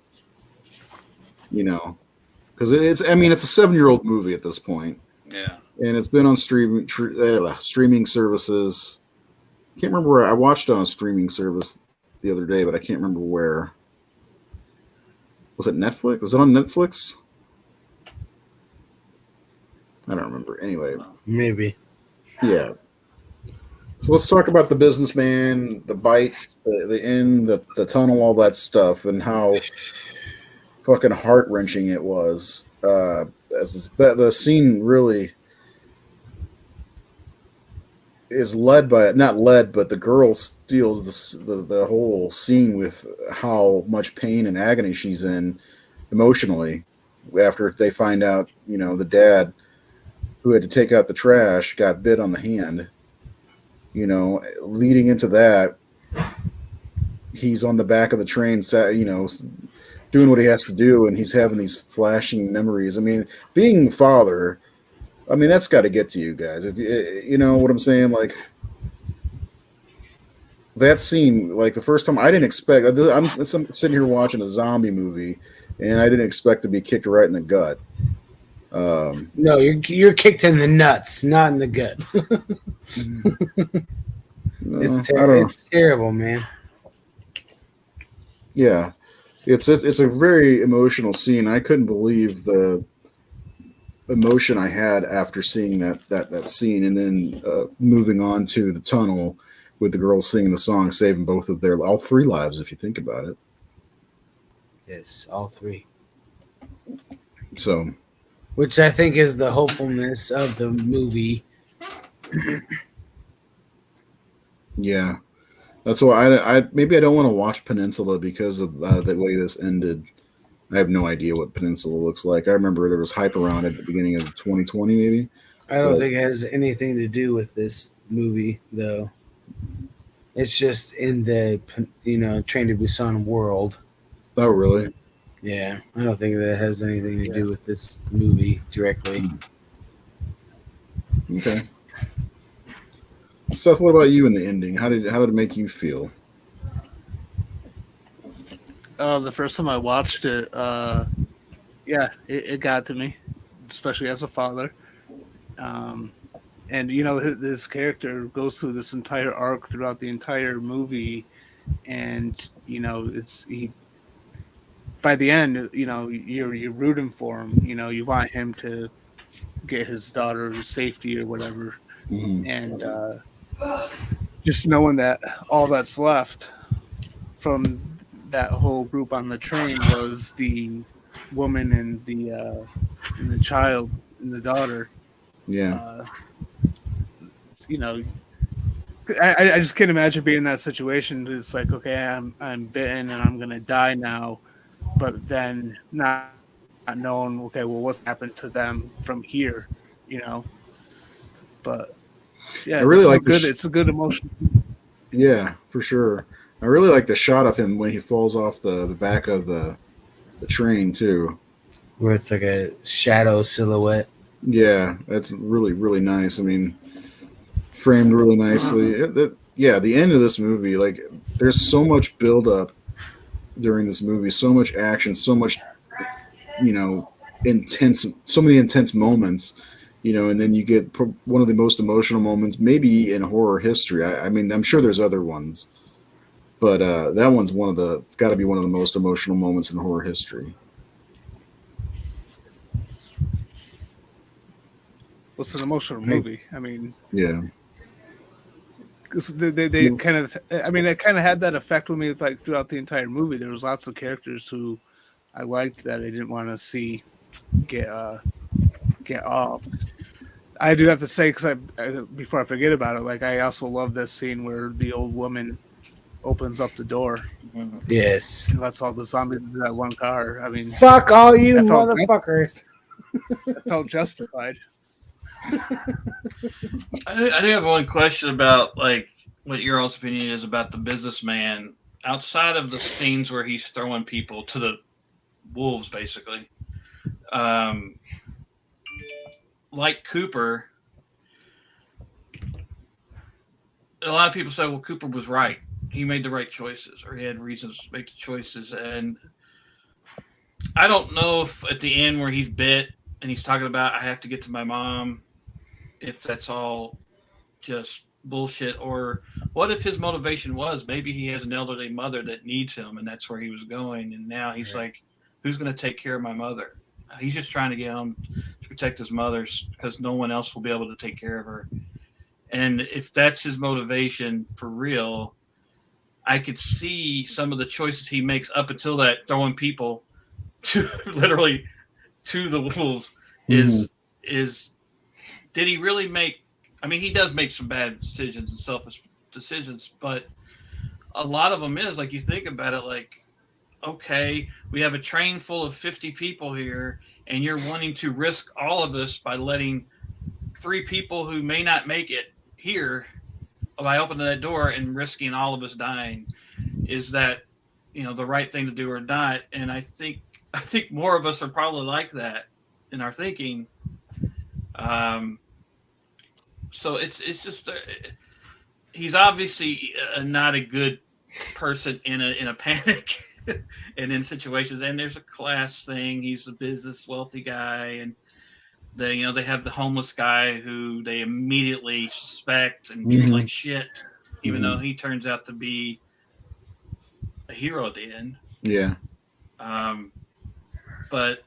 Because it's a 7-year-old movie at this point. Yeah. And it's been on streaming services. I can't remember where I watched it on a streaming service the other day, but I can't remember where. Was it Netflix? Is it on Netflix? I don't remember. Anyway. Maybe. Yeah. So let's talk about the businessman, the bite, the inn, the tunnel, all that stuff, and how fucking heart-wrenching it was. The scene really is but the girl steals the whole scene with how much pain and agony she's in emotionally after they find out, the dad who had to take out the trash got bit on the hand. Leading into that, he's on the back of the train, doing what he has to do, and he's having these flashing memories. I mean, being a father, that's got to get to you guys. If you know what I'm saying, like that scene, like the first time, I didn't expect. I'm sitting here watching a zombie movie, and I didn't expect to be kicked right in the gut. No, you're kicked in the nuts, not in the gut. It's terrible, man. Yeah, it's a very emotional scene. I couldn't believe emotion I had after seeing that scene, and then moving on to the tunnel with the girls singing the song, saving all three lives, if you think about it. Yes, all three. So, Which I think is the hopefulness of the movie. yeah, that's why I maybe I don't want to watch Peninsula because of the way this ended. I have no idea what Peninsula looks like. I remember there was hype around it at the beginning of 2020, maybe. I don't think it has anything to do with this movie, though. It's just in the Train to Busan world. Oh, really? Yeah, I don't think that has anything to do with this movie directly. Okay. Seth, what about you in the ending? How did it make you feel? The first time I watched it, it got to me, especially as a father. And his character goes through this entire arc throughout the entire movie, and by the end, you're rooting for him. You want him to get his daughter's safety or whatever, and just knowing that all that's left from that whole group on the train was the woman and the child and the daughter. Yeah. I just can't imagine being in that situation. It's like, okay, I'm bitten and I'm gonna die now, but then not knowing, okay, well, what's happened to them from here, But yeah, I really like it's a good emotion. Yeah, for sure. I really like the shot of him when he falls off the back of the train too. Where it's like a shadow silhouette. Yeah, that's really, really nice. I mean, framed really nicely. The end of this movie, like, there's so much build up during this movie, so much action, so much, intense, so many intense moments, and then you get one of the most emotional moments, maybe in horror history. I mean, I'm sure there's other ones, but that one's got to be one of the most emotional moments in horror history. It's an emotional movie. I mean, yeah, because they kind of, I mean, it kind of had that effect with me, like throughout the entire movie. There was lots of characters who I liked that I didn't want to see get off. I do have to say, because before I forget about it, like, I also love this scene where the old woman opens up the door. Yes. And lets all the zombies into that one car. I mean, fuck all you motherfuckers. I felt justified. I do have one question about, like, what your all's opinion is about the businessman outside of the scenes where he's throwing people to the wolves, basically. Like Cooper, a lot of people say, well, Cooper was right. He made the right choices, or he had reasons to make the choices. And I don't know if at the end where he's bit and he's talking about, I have to get to my mom, if that's all just bullshit, or what if his motivation was maybe he has an elderly mother that needs him and that's where he was going, and now he's like, who's going to take care of my mother? He's just trying to get home to protect his mother because no one else will be able to take care of her. And if that's his motivation for real, I could see some of the choices he makes up until that, throwing people to literally to the wolves is did he really make? I mean, he does make some bad decisions and selfish decisions, but a lot of them is, like, you think about it, like, okay, we have a train full of 50 people here, and you're wanting to risk all of us by letting 3 people who may not make it here by opening that door and risking all of us dying. Is that, the right thing to do or not? And I think more of us are probably like that in our thinking. So it's just he's obviously not a good person in a panic and in situations. And there's a class thing. He's a business wealthy guy, and they have the homeless guy who they immediately suspect and treat like shit, even though he turns out to be a hero at the end. Yeah. But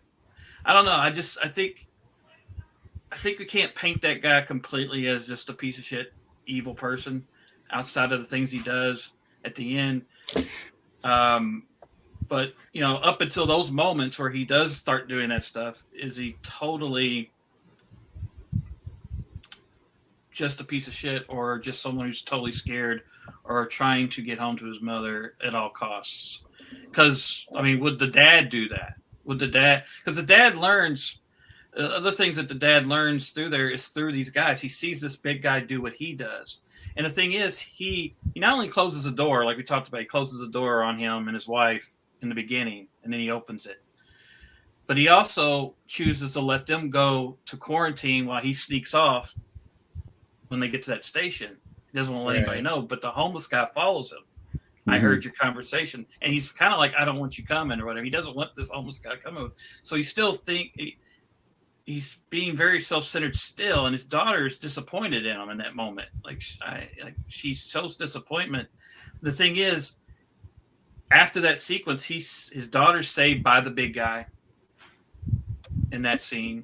I don't know. I think I think we can't paint that guy completely as just a piece of shit, evil person outside of the things he does at the end. But, you know, up until those moments where he does start doing that stuff, is he totally just a piece of shit or just someone who's totally scared or trying to get home to his mother at all costs? Because, I mean, would the dad do that? Would the dad, because the dad learns, other things that the dad learns through there is through these guys. He sees this big guy do what he does. And the thing is, he not only closes the door, like we talked about, he closes the door on him and his wife in the beginning, and then he opens it. But he also chooses to let them go to quarantine while he sneaks off when they get to that station. He doesn't want to let anybody know, but the homeless guy follows him. I heard your conversation. And he's kind of like, I don't want you coming or whatever. He doesn't want this homeless guy coming. So he still he's being very self-centered still. And his daughter is disappointed in him in that moment. Like she shows disappointment. The thing is, after that sequence, his daughter's saved by the big guy in that scene.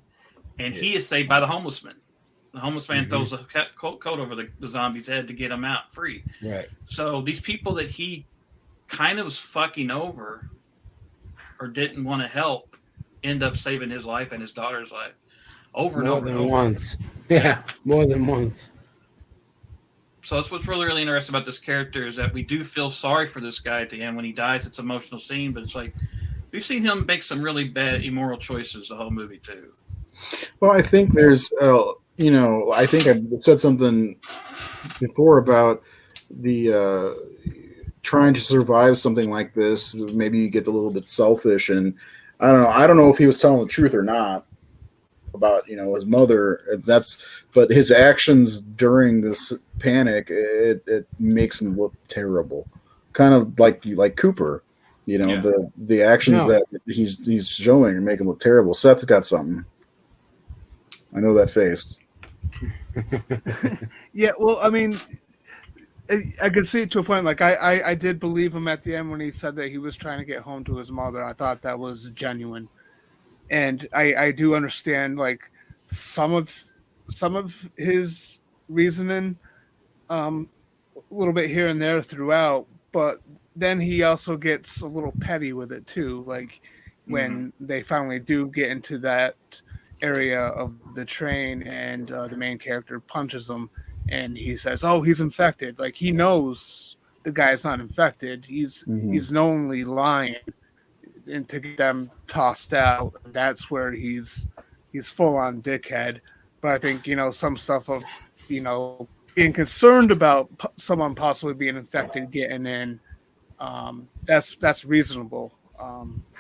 And he is saved by the homeless man. The homeless man throws a coat over the zombie's head to get him out free. Right. So these people that he kind of was fucking over or didn't want to help end up saving his life and his daughter's life over and over. More than once. Yeah, more than once. So that's what's really, really interesting about this character is that we do feel sorry for this guy at the end. When he dies, it's an emotional scene, but it's like we've seen him make some really bad, immoral choices the whole movie, too. Well, I think there's... I think I said something before about the trying to survive something like this. Maybe you get a little bit selfish, and I don't know. I don't know if he was telling the truth or not about his mother. But his actions during this panic, it makes him look terrible, kind of like Cooper. The actions that he's showing make him look terrible. Seth's got something. I know that face. Yeah, well, I mean, I could see it to a point. Like, I did believe him at the end when he said that he was trying to get home to his mother. I thought that was genuine, and I do understand like some of his reasoning, a little bit here and there throughout. But then he also gets a little petty with it too. Like when they finally do get into that area of the train and the main character punches him and he says, oh, he's infected. Like he knows the guy's not infected. He's knowingly lying and to get them tossed out. That's where he's full on dickhead. But I think, some stuff of, being concerned about someone possibly being infected, getting in, that's reasonable.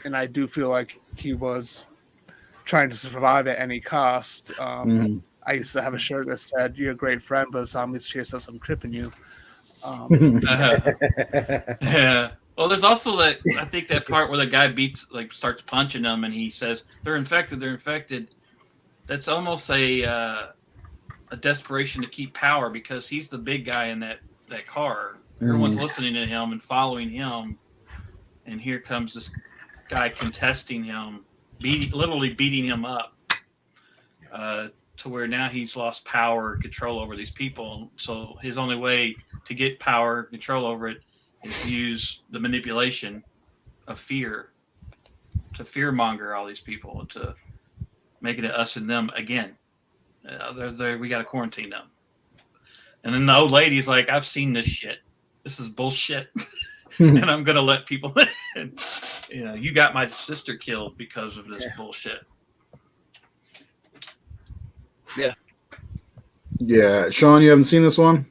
And I do feel like he was trying to survive at any cost. I used to have a shirt that said, "You're a great friend, but zombies chase us. I'm tripping you." Yeah. Well, there's also I think that part where the guy starts punching them, and he says, "They're infected. They're infected." That's almost a desperation to keep power because he's the big guy in that car. Everyone's listening to him and following him, and here comes this guy contesting him. Literally beating him up to where now he's lost power and control over these people. So his only way to get power and control over it is to use the manipulation of fear to fearmonger all these people and to make it us and them again. We got to quarantine them. And then the old lady's like, I've seen this shit. This is bullshit. And I'm going to let people in. You got my sister killed because of this bullshit. Yeah. Yeah. Sean, you haven't seen this one?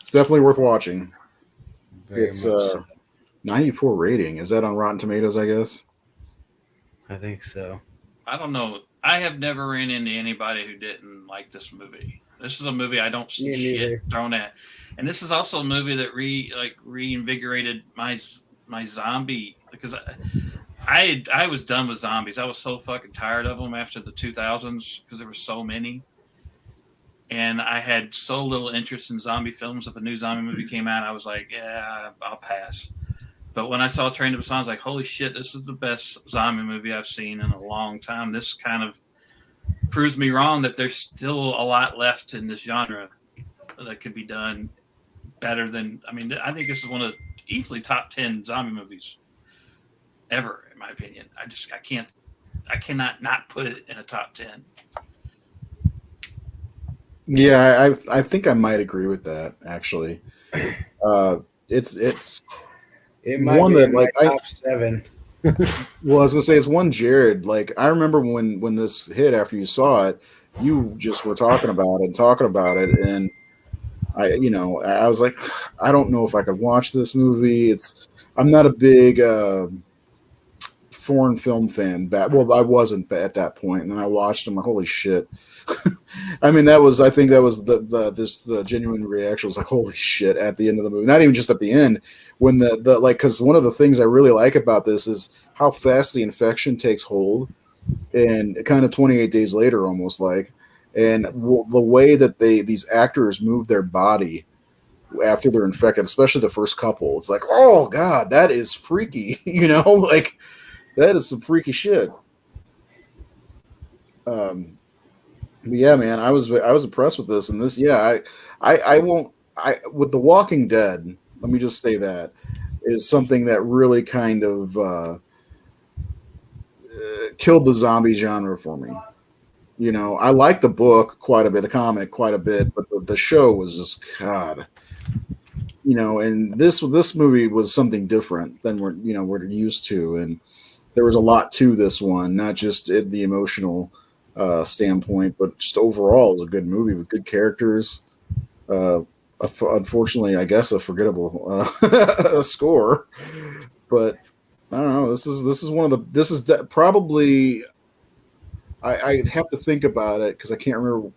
It's definitely worth watching. It's 94 rating. Is that on Rotten Tomatoes, I guess? I think so. I don't know. I have never ran into anybody who didn't like this movie. This is a movie I don't see shit thrown at. And this is also a movie that reinvigorated my zombie, because I was done with zombies. I was so fucking tired of them after the 2000s because there were so many. And I had so little interest in zombie films. If a new zombie movie came out, I was like, yeah, I'll pass. But when I saw Train to Busan, I was like, holy shit, this is the best zombie movie I've seen in a long time. This kind of proves me wrong that there's still a lot left in this genre that could be done better than. I mean, I think this is one of easily top 10 zombie movies ever, in my opinion. I cannot not put it in a top 10. Yeah, I think I might agree with that actually. It's It might one be that in my like top 7. well, I was gonna say it's one Jared. Like I remember when this hit after you saw it, you just were talking about it, and I was like, I don't know if I could watch this movie. I'm not a big foreign film fan. Well, I wasn't at that point, and then I watched them. Like, holy shit! I mean, I think that was the genuine reaction was like, holy shit! At the end of the movie, not even just at the end, when the like, because one of the things I really like about this is how fast the infection takes hold, and kind of 28 days later, almost like, and the way that these actors move their body after they're infected, especially the first couple, it's like, oh god, that is freaky, like. That is some freaky shit. But yeah, man, I was impressed with this, and this, yeah, I won't. With The Walking Dead, let me just say that is something that really kind of killed the zombie genre for me. I like the book quite a bit, the comic quite a bit, but the show was just God. And this movie was something different than we're used to, and there was a lot to this one, not just in the emotional standpoint, but just overall, it was a good movie with good characters. Unfortunately, I guess a forgettable score, but I don't know. This is one of the. This is probably. I'd have to think about it because I can't remember.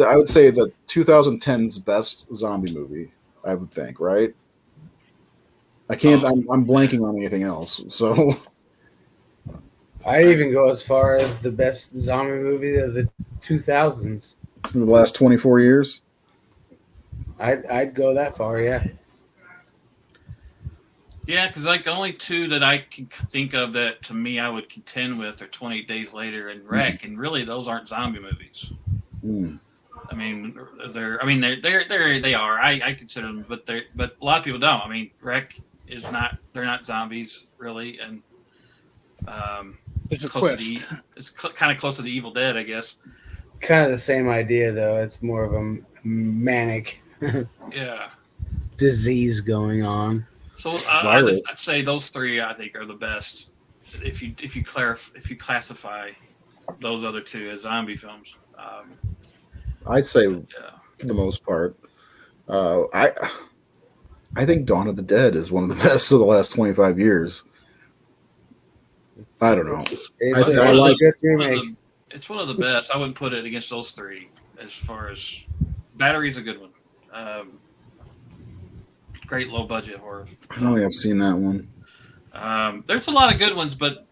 I would say the 2010's best zombie movie. I would think, right? I can't. I'm blanking on anything else. So. I'd even go as far as the best zombie movie of the 2000s. In the last 24 years? I'd go that far, yeah. Yeah, because like the only two that I can think of that to me I would contend with are 28 Days Later and Wreck, and really those aren't zombie movies. Mm. I mean, they are. I consider them, but a lot of people don't. I mean, Wreck is not. They're not zombies really, and It's a twist. It's kind of close to the Evil Dead, I guess. Kind of the same idea, though. It's more of a manic disease going on. So I'd say those three I think are the best. If you classify those other two as zombie films, I'd say for the most part, I think Dawn of the Dead is one of the best of the last 25 years. I don't know. It's a good remake. It's one of the best. I wouldn't put it against those three as far as Battery's a good one. Great low budget horror. I don't think I've seen that one. There's a lot of good ones, but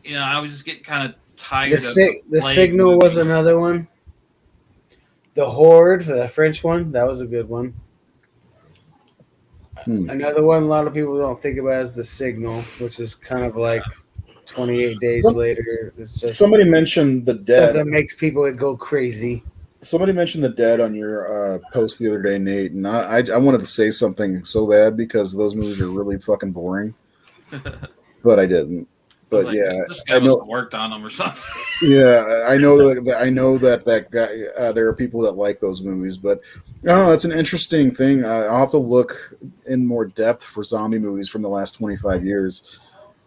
I was just getting kind of tired of the Signal movies. Was another one. The Horde, the French one, that was a good one. Another one a lot of people don't think about is The Signal, which is kind of like 28 Days Later. It's just somebody mentioned The Dead. Something that makes people go crazy. Somebody mentioned The Dead on your post the other day, Nate, and I wanted to say something so bad because those movies are really fucking boring, but I didn't. But this guy must have worked on them or something. Yeah, I know that guy. There are people that like those movies, but I don't know. That's an interesting thing. I'll have to look in more depth for zombie movies from the last 25 years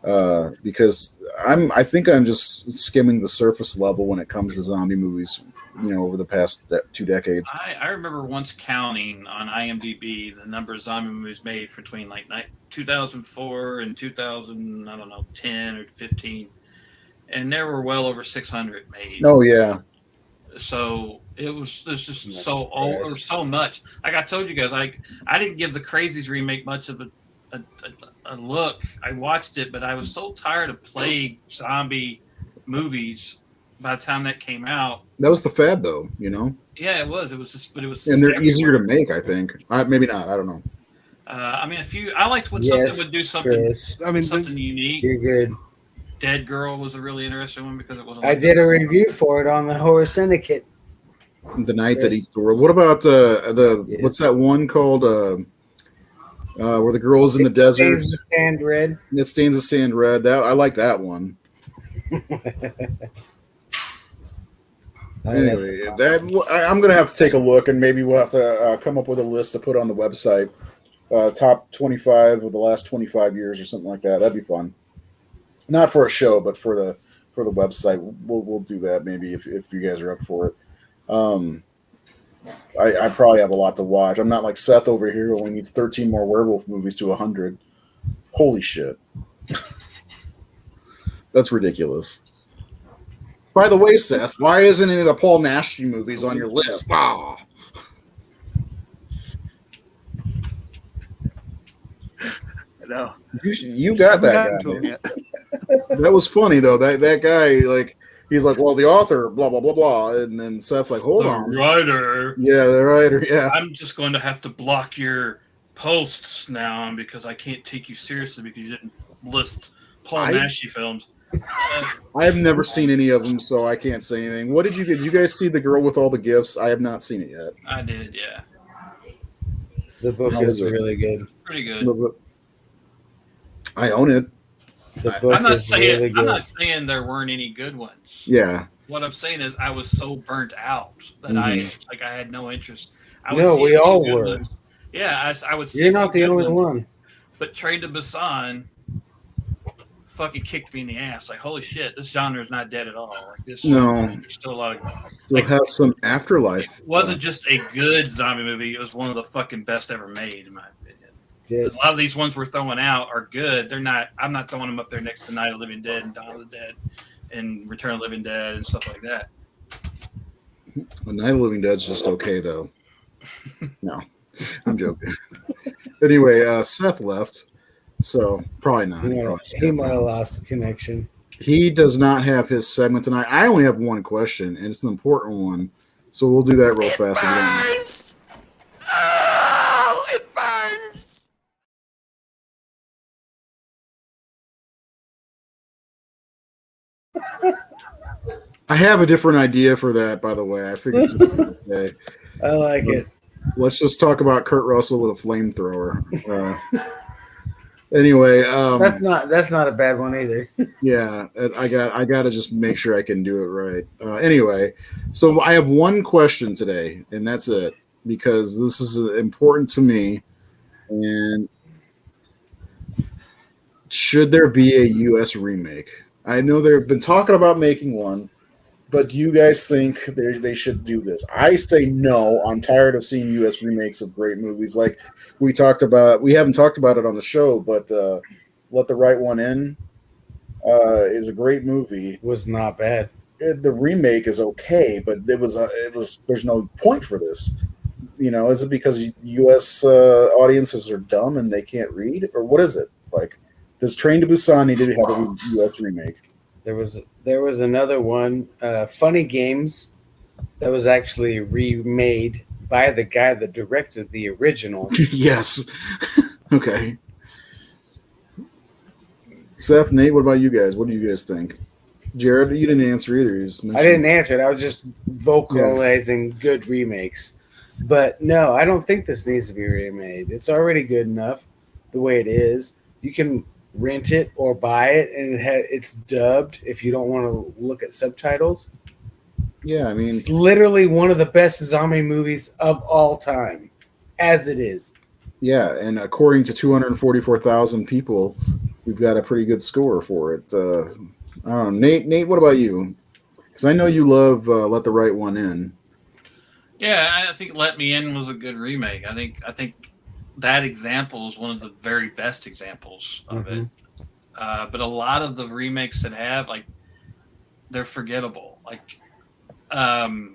because I think I'm just skimming the surface level when it comes to zombie movies. Over the past 2 decades. I remember once counting on IMDb the number of zombie movies made between 2004 and 2010 or 15, and there were well over 600 made. Oh yeah. So there's just so old or so much. Like I told you guys, I didn't give the Crazies remake much of a look. I watched it, but I was so tired of playing zombie movies. By the time that came out, that was the fad, though. Yeah, it was. It was just, but it was. And they're easier to make, I think. Maybe not. I don't know. I mean, I liked when something would do something. I mean, something unique. You're good. Dead Girl was a really interesting one because it wasn't. I did a review for it on the Horror Syndicate. The Night That Yes. Eats the World. What about the Yes. what's that one called? Where the girl's in the desert. Stains the sand red. It stains the sand red. That I like that one. Anyway, I'm gonna have to take a look, and maybe we'll have to come up with a list to put on the website. Top 25 of the last 25 years, or something like that. That'd be fun. Not for a show, but for the website. We'll do that maybe if you guys are up for it. I probably have a lot to watch. I'm not like Seth over here who only needs 13 more werewolf movies to 100. Holy shit. That's ridiculous. By the way, Seth, why isn't any of the Paul Naschy movies on your list? Ah. No, You got that guy. to yet. That was funny though. That guy, like, he's like, well, the author, blah blah blah blah, and then Seth's like, hold on, writer. yeah, the writer, yeah. I'm just going to have to block your posts now because I can't take you seriously because you didn't list Paul Naschy films. I have never seen any of them, so I can't say anything. What did you get? Did you guys see The Girl with All the Gifts? I have not seen it yet. I did, yeah. The book How is is it? really good. Pretty good. Was it? I own it. The book I'm not is really saying good. I'm not saying there weren't any good ones. Yeah. What I'm saying is I was so burnt out that I had no interest. I No, see we a few all good were. ones. Yeah, I would see. You're a few not the good only ones, one. But Train to Busan fucking kicked me in the ass. Like, holy shit, this genre is not dead at all. Like this, No. there's still a lot of. They'll have some afterlife. It wasn't just a good zombie movie. It was one of the fucking best ever made, in my opinion. Yes. A lot of these ones we're throwing out are good. They're not. I'm not throwing them up there next to Night of the Living Dead and Dawn of the Dead and Return of the Living Dead and stuff like that. Night of the Living Dead's just okay though. No, I'm joking. Anyway, Seth left, so probably not. He might have lost the connection. He does not have his segment tonight. I only have one question, and it's an important one, so we'll do that real fast again. Oh, it burns! I have a different idea for that, by the way. I figured it's okay. I like it. Let's just talk about Kurt Russell with a flamethrower. Anyway, That's not a bad one either. yeah, I got to just make sure I can do it right. Anyway, so I have one question today, and that's it, because this is important to me. And should there be a U.S. remake? I know they've been talking about making one, but do you guys think they should do this? I say no. I'm tired of seeing U.S. remakes of great movies. Like we talked about, we haven't talked about it on the show, but Let the Right One In is a great movie. Was not bad. The remake is okay, but it was there's no point for this. You know, is it because U.S. audiences are dumb and they can't read, or what is it? Like, does Train to Busan need to have a U.S. remake? There was another one, Funny Games, that was actually remade by the guy that directed the original. Yes. Okay. Seth, Nate, what about you guys? What do you guys think? Jared, you didn't answer either. I didn't answer it. I was just vocalizing good remakes. But no, I don't think this needs to be remade. It's already good enough the way it is. You can rent it or buy it, and it's dubbed if you don't want to look at subtitles. Yeah, I mean, It's literally one of the best zombie movies of all time, as it is. yeah, and according to 244,000 people, we've got a pretty good score for it. I don't know, Nate, what about you? Because I know you love Let the Right One In. Yeah, I think Let Me In was a good remake. I think that example is one of the very best examples of it. But a lot of the remakes that have, like, they're forgettable. Like, I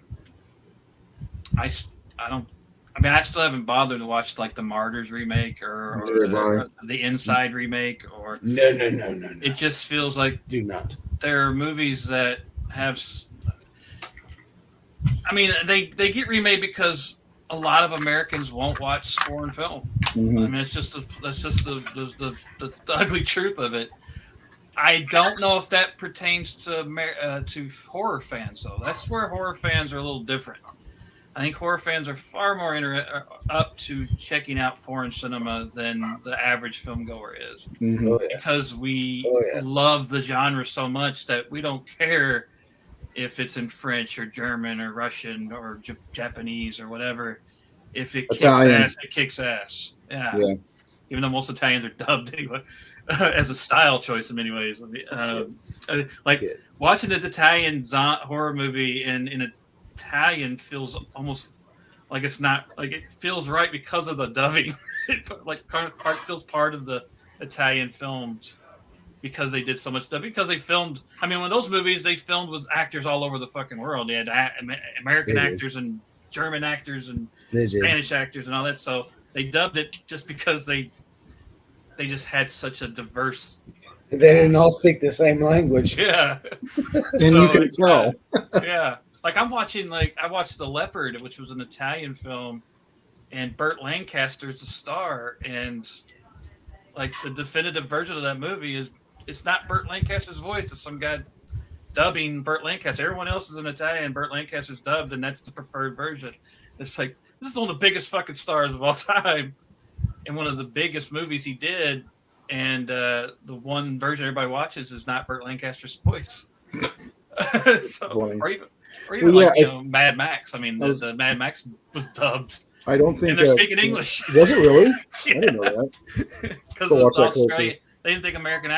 still haven't bothered to watch like the Martyrs remake or the Inside remake or No. It just feels like Do not. there are movies that have. I mean, they get remade because a lot of Americans won't watch foreign film. Mm-hmm. I mean, that's just the ugly truth of it. I don't know if that pertains to horror fans though. That's where horror fans are a little different. I think horror fans are far more up to checking out foreign cinema than the average film goer is, because we love the genre so much that we don't care if it's in French or German or Russian or Japanese or whatever. If it kicks ass, it kicks ass. Yeah. Even though most Italians are dubbed anyway, as a style choice in many ways. Watching an Italian horror movie in Italian feels almost like it's not like it feels right because of the dubbing. Feels part of the Italian films because they did so much stuff. Because they filmed, I mean, when those movies they filmed with actors all over the fucking world. They had American actors and German actors and Spanish actors and all that. So they dubbed it just because they just had such a diverse. They didn't all speak the same language. Yeah, and you can tell. Yeah. Like I watched The Leopard, which was an Italian film, and Burt Lancaster's the star, and like the definitive version of that movie is it's not Burt Lancaster's voice, it's some guy dubbing Burt Lancaster. Everyone else is in Italian, Burt Lancaster's dubbed, and that's the preferred version. It's like this is one of the biggest fucking stars of all time, and one of the biggest movies he did, and the one version everybody watches is not Burt Lancaster's voice. Or even Mad Max. I mean, Mad Max was dubbed. I don't think and they're speaking English. Was it really? Yeah. I didn't know that. Because Australia, they didn't think American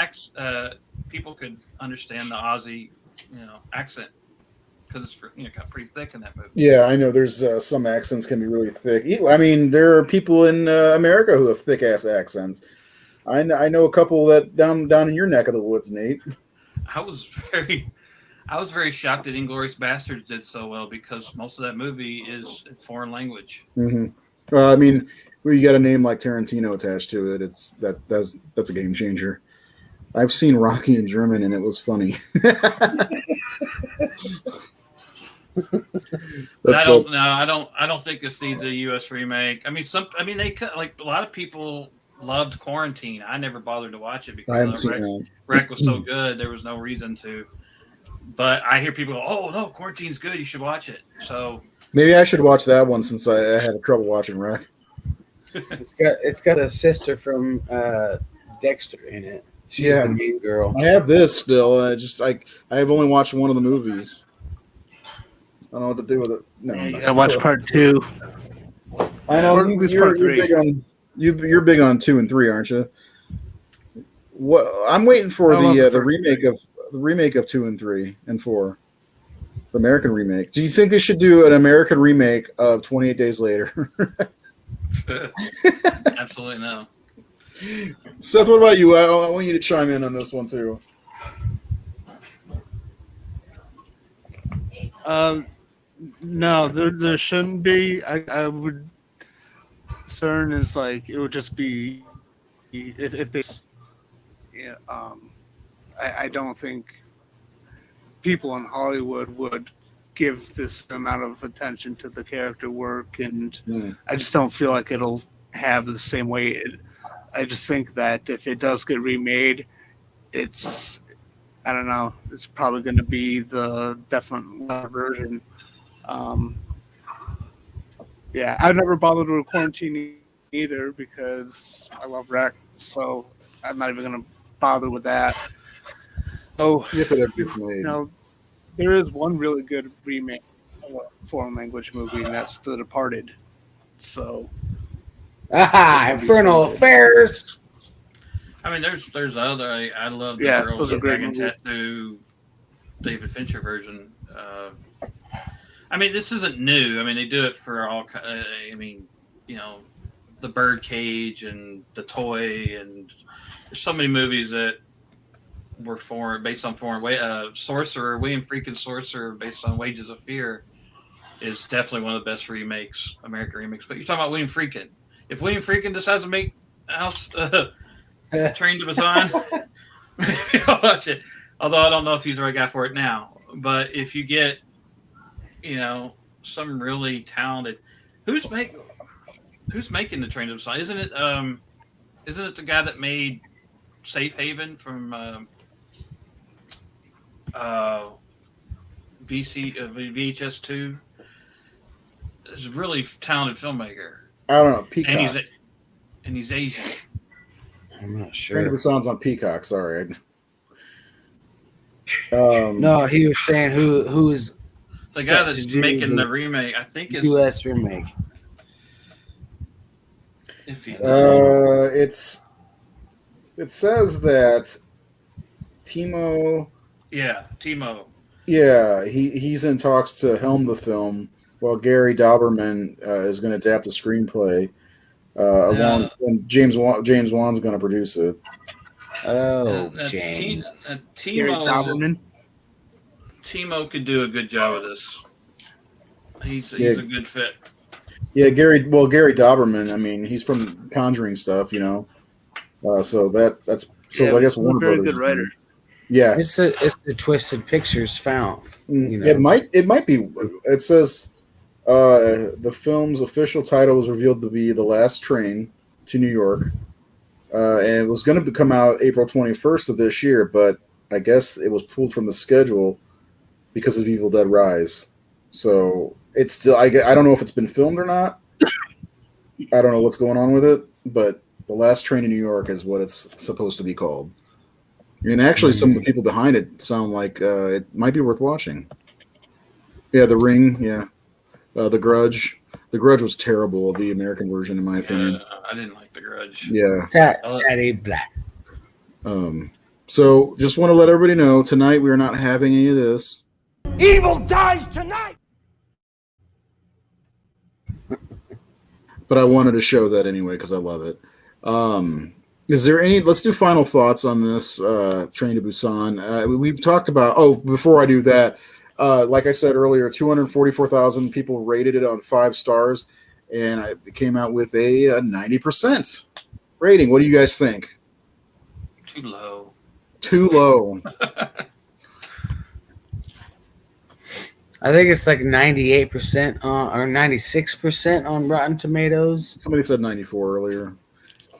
people could understand the Aussie, accent because it's got pretty thick in that movie. Yeah, I know. There's some accents can be really thick. I mean, there are people in America who have thick ass accents. I know a couple that down in your neck of the woods, Nate. I was very shocked that Inglourious Basterds did so well because most of that movie is in foreign language. Mm-hmm. I mean, when you got a name like Tarantino attached to it, that's a game changer. I've seen Rocky in German and it was funny. But I don't think this needs a U.S. remake. I mean, they like a lot of people loved Quarantine. I never bothered to watch it because Rec was so good. There was no reason to. But I hear people go, "Oh no, Quarantine's good. You should watch it." So maybe I should watch that one since I had trouble watching Rec. It's got a sister from Dexter in it. She's the main girl. I have this still. I have only watched one of the movies. I don't know what to do with it. No, I watched part 2. I know you're big on 2 and 3, aren't you? I'm waiting for the remake of 2 and 3 and 4, the American remake. Do you think they should do an American remake of 28 Days Later? Absolutely no. Seth, what about you? I want you to chime in on this one too. No, there shouldn't be. I would. Concern is like it would just be if they. Yeah. I don't think people in Hollywood would give this amount of attention to the character work, and I just don't feel like it'll have the same weight. I just think that if it does get remade, it's probably going to be the definite version. I've never bothered with Quarantine either because I love Rec, so I'm not even going to bother with that. So, if it ever gets made. There is one really good remake of a foreign language movie, and that's The Departed. So, Infernal Affairs. I mean, there's other. I love the girl with the Dragon Tattoo, David Fincher version. I mean, this isn't new. I mean, they do it for all. The Birdcage and The Toy, and there's so many movies that were based on foreign. Sorcerer, William Friedkin Sorcerer, based on Wages of Fear, is definitely one of the best remakes, American remakes. But you're talking about William Friedkin. If William Friedkin decides to make Train to Busan, maybe I'll watch it. Although I don't know if he's the right guy for it now. But if you get, some really talented, who's making the Train to Busan? Isn't it the guy that made Safe Haven from VHS2. Is a really talented filmmaker, I don't know. and Peacock. he's Asian. I'm not Train to sure. Busan's on Peacock. Sorry. No, he was saying who is The guy set that's to do making the remake, I think, is U.S. remake. if he. It says that Timo. Yeah, Timo. Yeah, he's in talks to helm the film, while Gary Dauberman is going to adapt the screenplay. And James Wan's going to produce it. Oh, James. Gary Dauberman. Timo could do a good job with this. He's Yeah. a good fit. Yeah, Gary Dauberman. I mean, he's from Conjuring stuff, you know. So that's Yeah, I guess he's a Warner very Brothers. good writer. Yeah, It's the Twisted Pictures found. You know. it might be. It says the film's official title was revealed to be "The Last Train to New York," and it was going to come out April 21st of this year, but I guess it was pulled from the schedule because of Evil Dead Rise. So it's still. I don't know if it's been filmed or not. I don't know what's going on with it, but "The Last Train to New York" is what it's supposed to be called. And actually, some of the people behind it sound like it might be worth watching. Yeah, The Ring. Yeah, The Grudge. The Grudge was terrible. The American version, in my opinion. I didn't like The Grudge. Yeah. Teddy Black. So, just want to let everybody know tonight we are not having any of this. Evil dies tonight. But I wanted to show that anyway because I love it. Is there any? Let's do final thoughts on this Train to Busan. We've talked about. Oh, before I do that, like I said earlier, 244,000 people rated it on 5 stars, and it came out with a 90% rating. What do you guys think? Too low. Too low. I think it's like 98% or 96% on Rotten Tomatoes. Somebody said 94 earlier,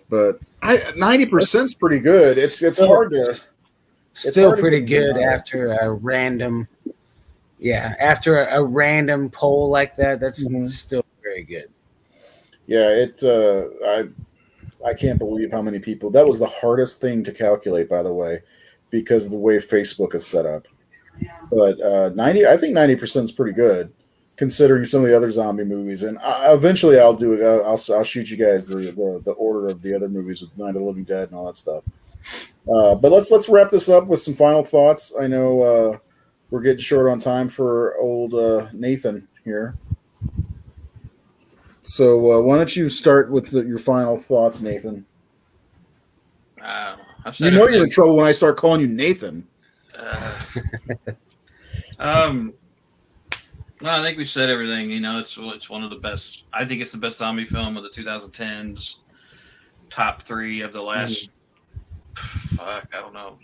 but 90% is pretty good. It's hard to. Still pretty good after a random. Yeah, after a random poll like that, that's still very good. Yeah, I can't believe how many people. That was the hardest thing to calculate, by the way, because of the way Facebook is set up. But I think 90% is pretty good, considering some of the other zombie movies. And eventually, I'll do it. I'll shoot you guys the order of the other movies with Night of the Living Dead and all that stuff. But let's wrap this up with some final thoughts. I know we're getting short on time for old Nathan here. So why don't you start with your final thoughts, Nathan? You know you're in trouble when I start calling you Nathan. Well, I think we said everything. You know, it's one of the best. I think it's the best zombie film of the 2010s. Top 3 of the last. I don't know.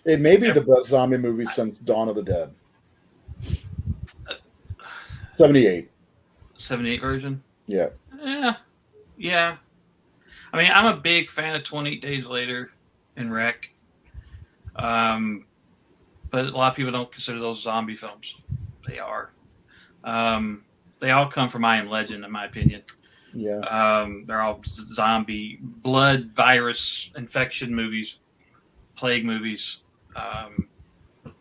It may be the best zombie movie since Dawn of the Dead. 78. 78 version. Yeah. Yeah. I mean, I'm a big fan of 28 Days Later and Wreck. But a lot of people don't consider those zombie films. They are. They all come from I Am Legend, in my opinion. Yeah. They're all zombie, blood, virus, infection movies, plague movies. But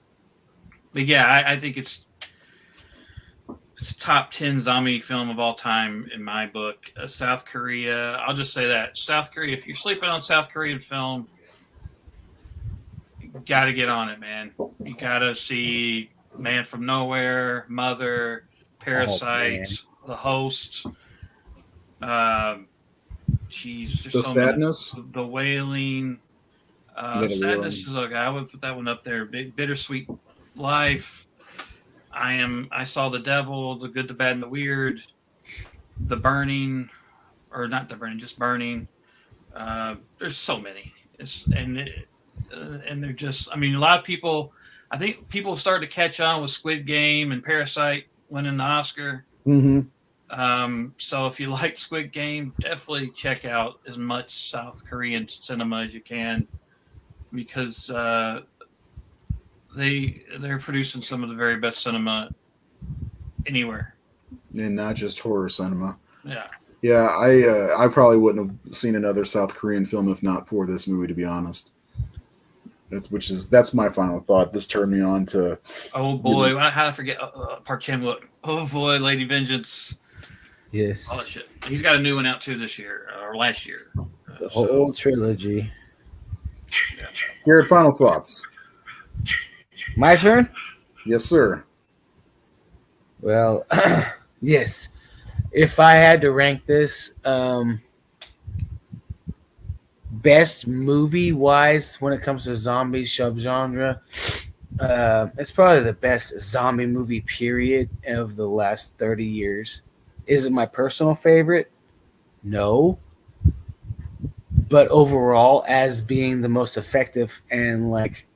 yeah, I think it's top 10 zombie film of all time in my book. South Korea. I'll just say that South Korea. If you're sleeping on South Korean film, you got to get on it, man. You got to see Man from Nowhere, Mother, Parasite, The Host. The Sadness, The Wailing. Sadness is okay. I would put that one up there. Bittersweet Life. I Saw the Devil, The Good, the Bad, and the Weird. The Burning, or not The Burning, just Burning. There's so many. And they're just. I mean, a lot of people. I think people started to catch on with Squid Game and Parasite winning the Oscar. Mm-hmm. So if you like Squid Game, definitely check out as much South Korean cinema as you can, because they're producing some of the very best cinema anywhere. And not just horror cinema. Yeah. Yeah, I probably wouldn't have seen another South Korean film if not for this movie, to be honest. That's my final thought. This turned me on to. Oh boy, how did I forget Park Chan Wook? Oh boy, Lady Vengeance. Yes. All that shit. He's got a new one out too this year or last year. The whole trilogy. Yeah. Garrett, final thoughts. My turn? Yes, sir. Well, yes. If I had to rank this, best movie wise when it comes to zombie subgenre, it's probably the best zombie movie period of the last 30 years. Is it my personal favorite? No. But overall, as being the most effective and like,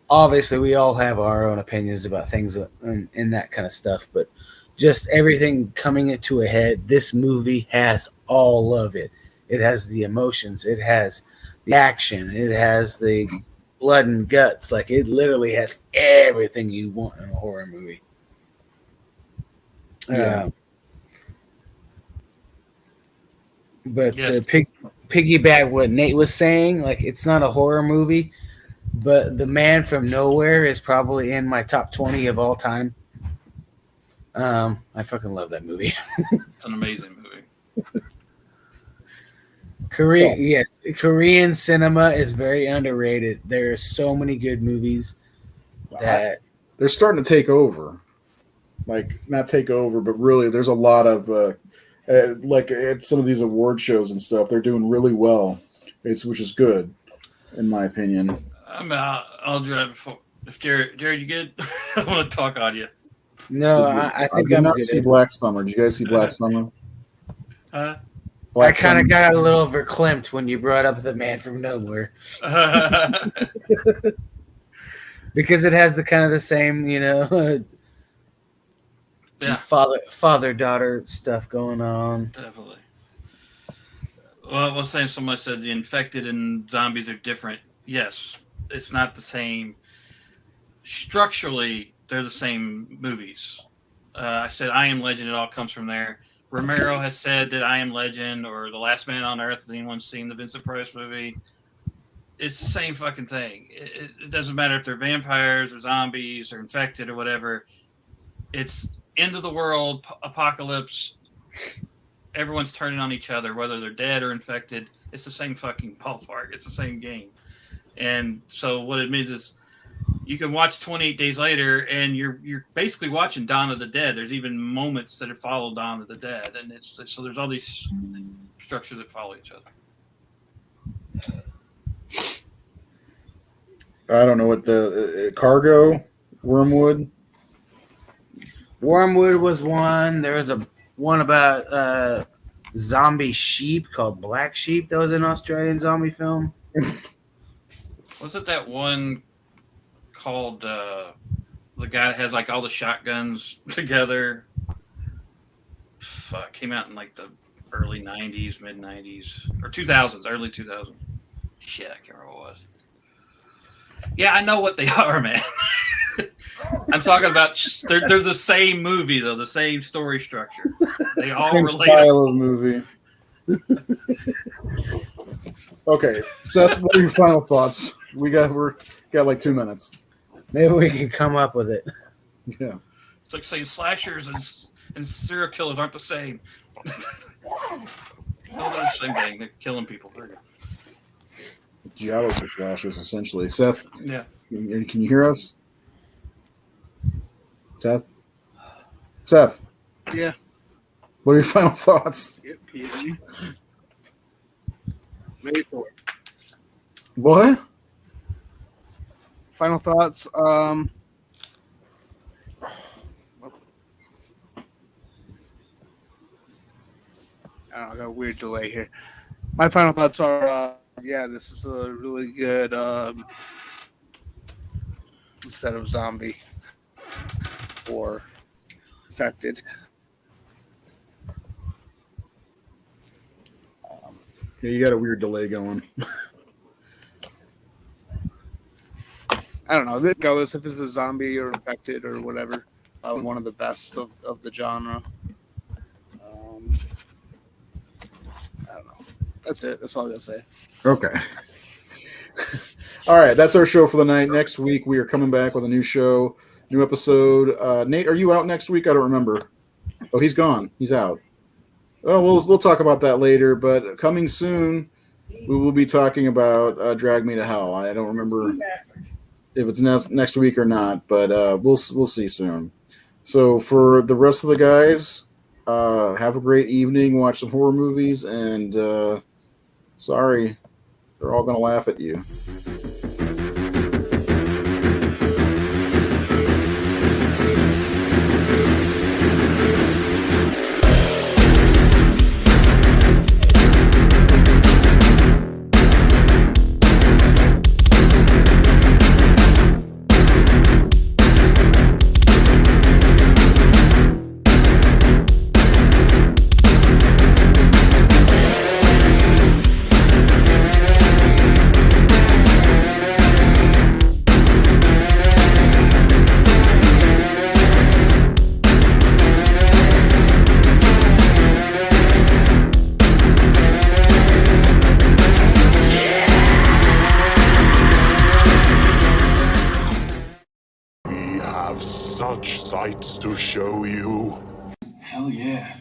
obviously we all have our own opinions about things and that kind of stuff, but just everything coming into a head, this movie has all of it. It has the emotions, it has the action, it has the blood and guts. Like, it literally has everything you want in a horror movie. Yeah. But Yes. to piggyback what Nate was saying, like, it's not a horror movie, but The Man from Nowhere is probably in my top 20 of all time. I fucking love that movie. It's an amazing movie. Korean cinema is very underrated. There are so many good movies that They're starting to take over. Like, not take over, but really, there's a lot of like at some of these award shows and stuff. They're doing really well. Which is good, in my opinion. I'm out. I'll drive. If Jared, you good? I want to talk on you. no, I think did I'm not good. see Black Summer. Did you guys see Black Summer? Huh? I kind of got a little verklempt when you brought up The Man from Nowhere because it has the kind of the same, Yeah, father-daughter stuff going on. definitely. Well, I was saying someone said the infected and zombies are different. Yes, it's not the same. Structurally, they're the same movies. I said I Am Legend, it all comes from there. Romero has said that I Am Legend or The Last Man on Earth, if anyone's seen the Vincent Price movie, it's the same fucking thing. It doesn't matter if they're vampires or zombies or infected or whatever. It's end of the world, apocalypse. Everyone's turning on each other, whether they're dead or infected. It's the same fucking ballpark. It's the same game. And so what it means is you can watch 28 Days Later, and you're basically watching Dawn of the Dead. There's even moments that follow Dawn of the Dead, and so there's all these structures that follow each other. I don't know what the Cargo, Wormwood. Wormwood was one. There was a one about zombie sheep called Black Sheep that was an Australian zombie film. Wasn't that one called the guy that has like all the shotguns together? Fuck, came out in like the early 90s, mid 90s, or 2000s, early 2000s. Shit, I can't remember what it was. Yeah, I know what they are, man. I'm talking about they're the same movie though, the same story structure. They all Same relate. style of movie. Okay, Seth, what are your final thoughts? We got like 2 minutes. Maybe we can come up with it. Yeah. It's like saying slashers and serial killers aren't the same. No, they're the same thing. They're killing people. Giallos are slashers, essentially. Seth, Yeah. can you hear us? Seth? Yeah. What are your final thoughts? Yep. Maybe four. What? Final thoughts. I got a weird delay here. My final thoughts are, this is a really good instead of zombie or infected. Yeah, you got a weird delay going. I don't know, regardless if it's a zombie or infected or whatever, one of the best of the genre. I don't know. That's it. That's all I gotta say. Okay. All right, that's our show for the night. Next week we are coming back with a new show, new episode. Nate, are you out next week? I don't remember. Oh, he's gone. He's out. Well, we'll talk about that later. But coming soon, we will be talking about Drag Me to Hell. I don't remember if it's next week or not, but we'll see soon. So for the rest of the guys, have a great evening. Watch some horror movies, and sorry, they're all going to laugh at you. We have such sights to show you. Hell yeah.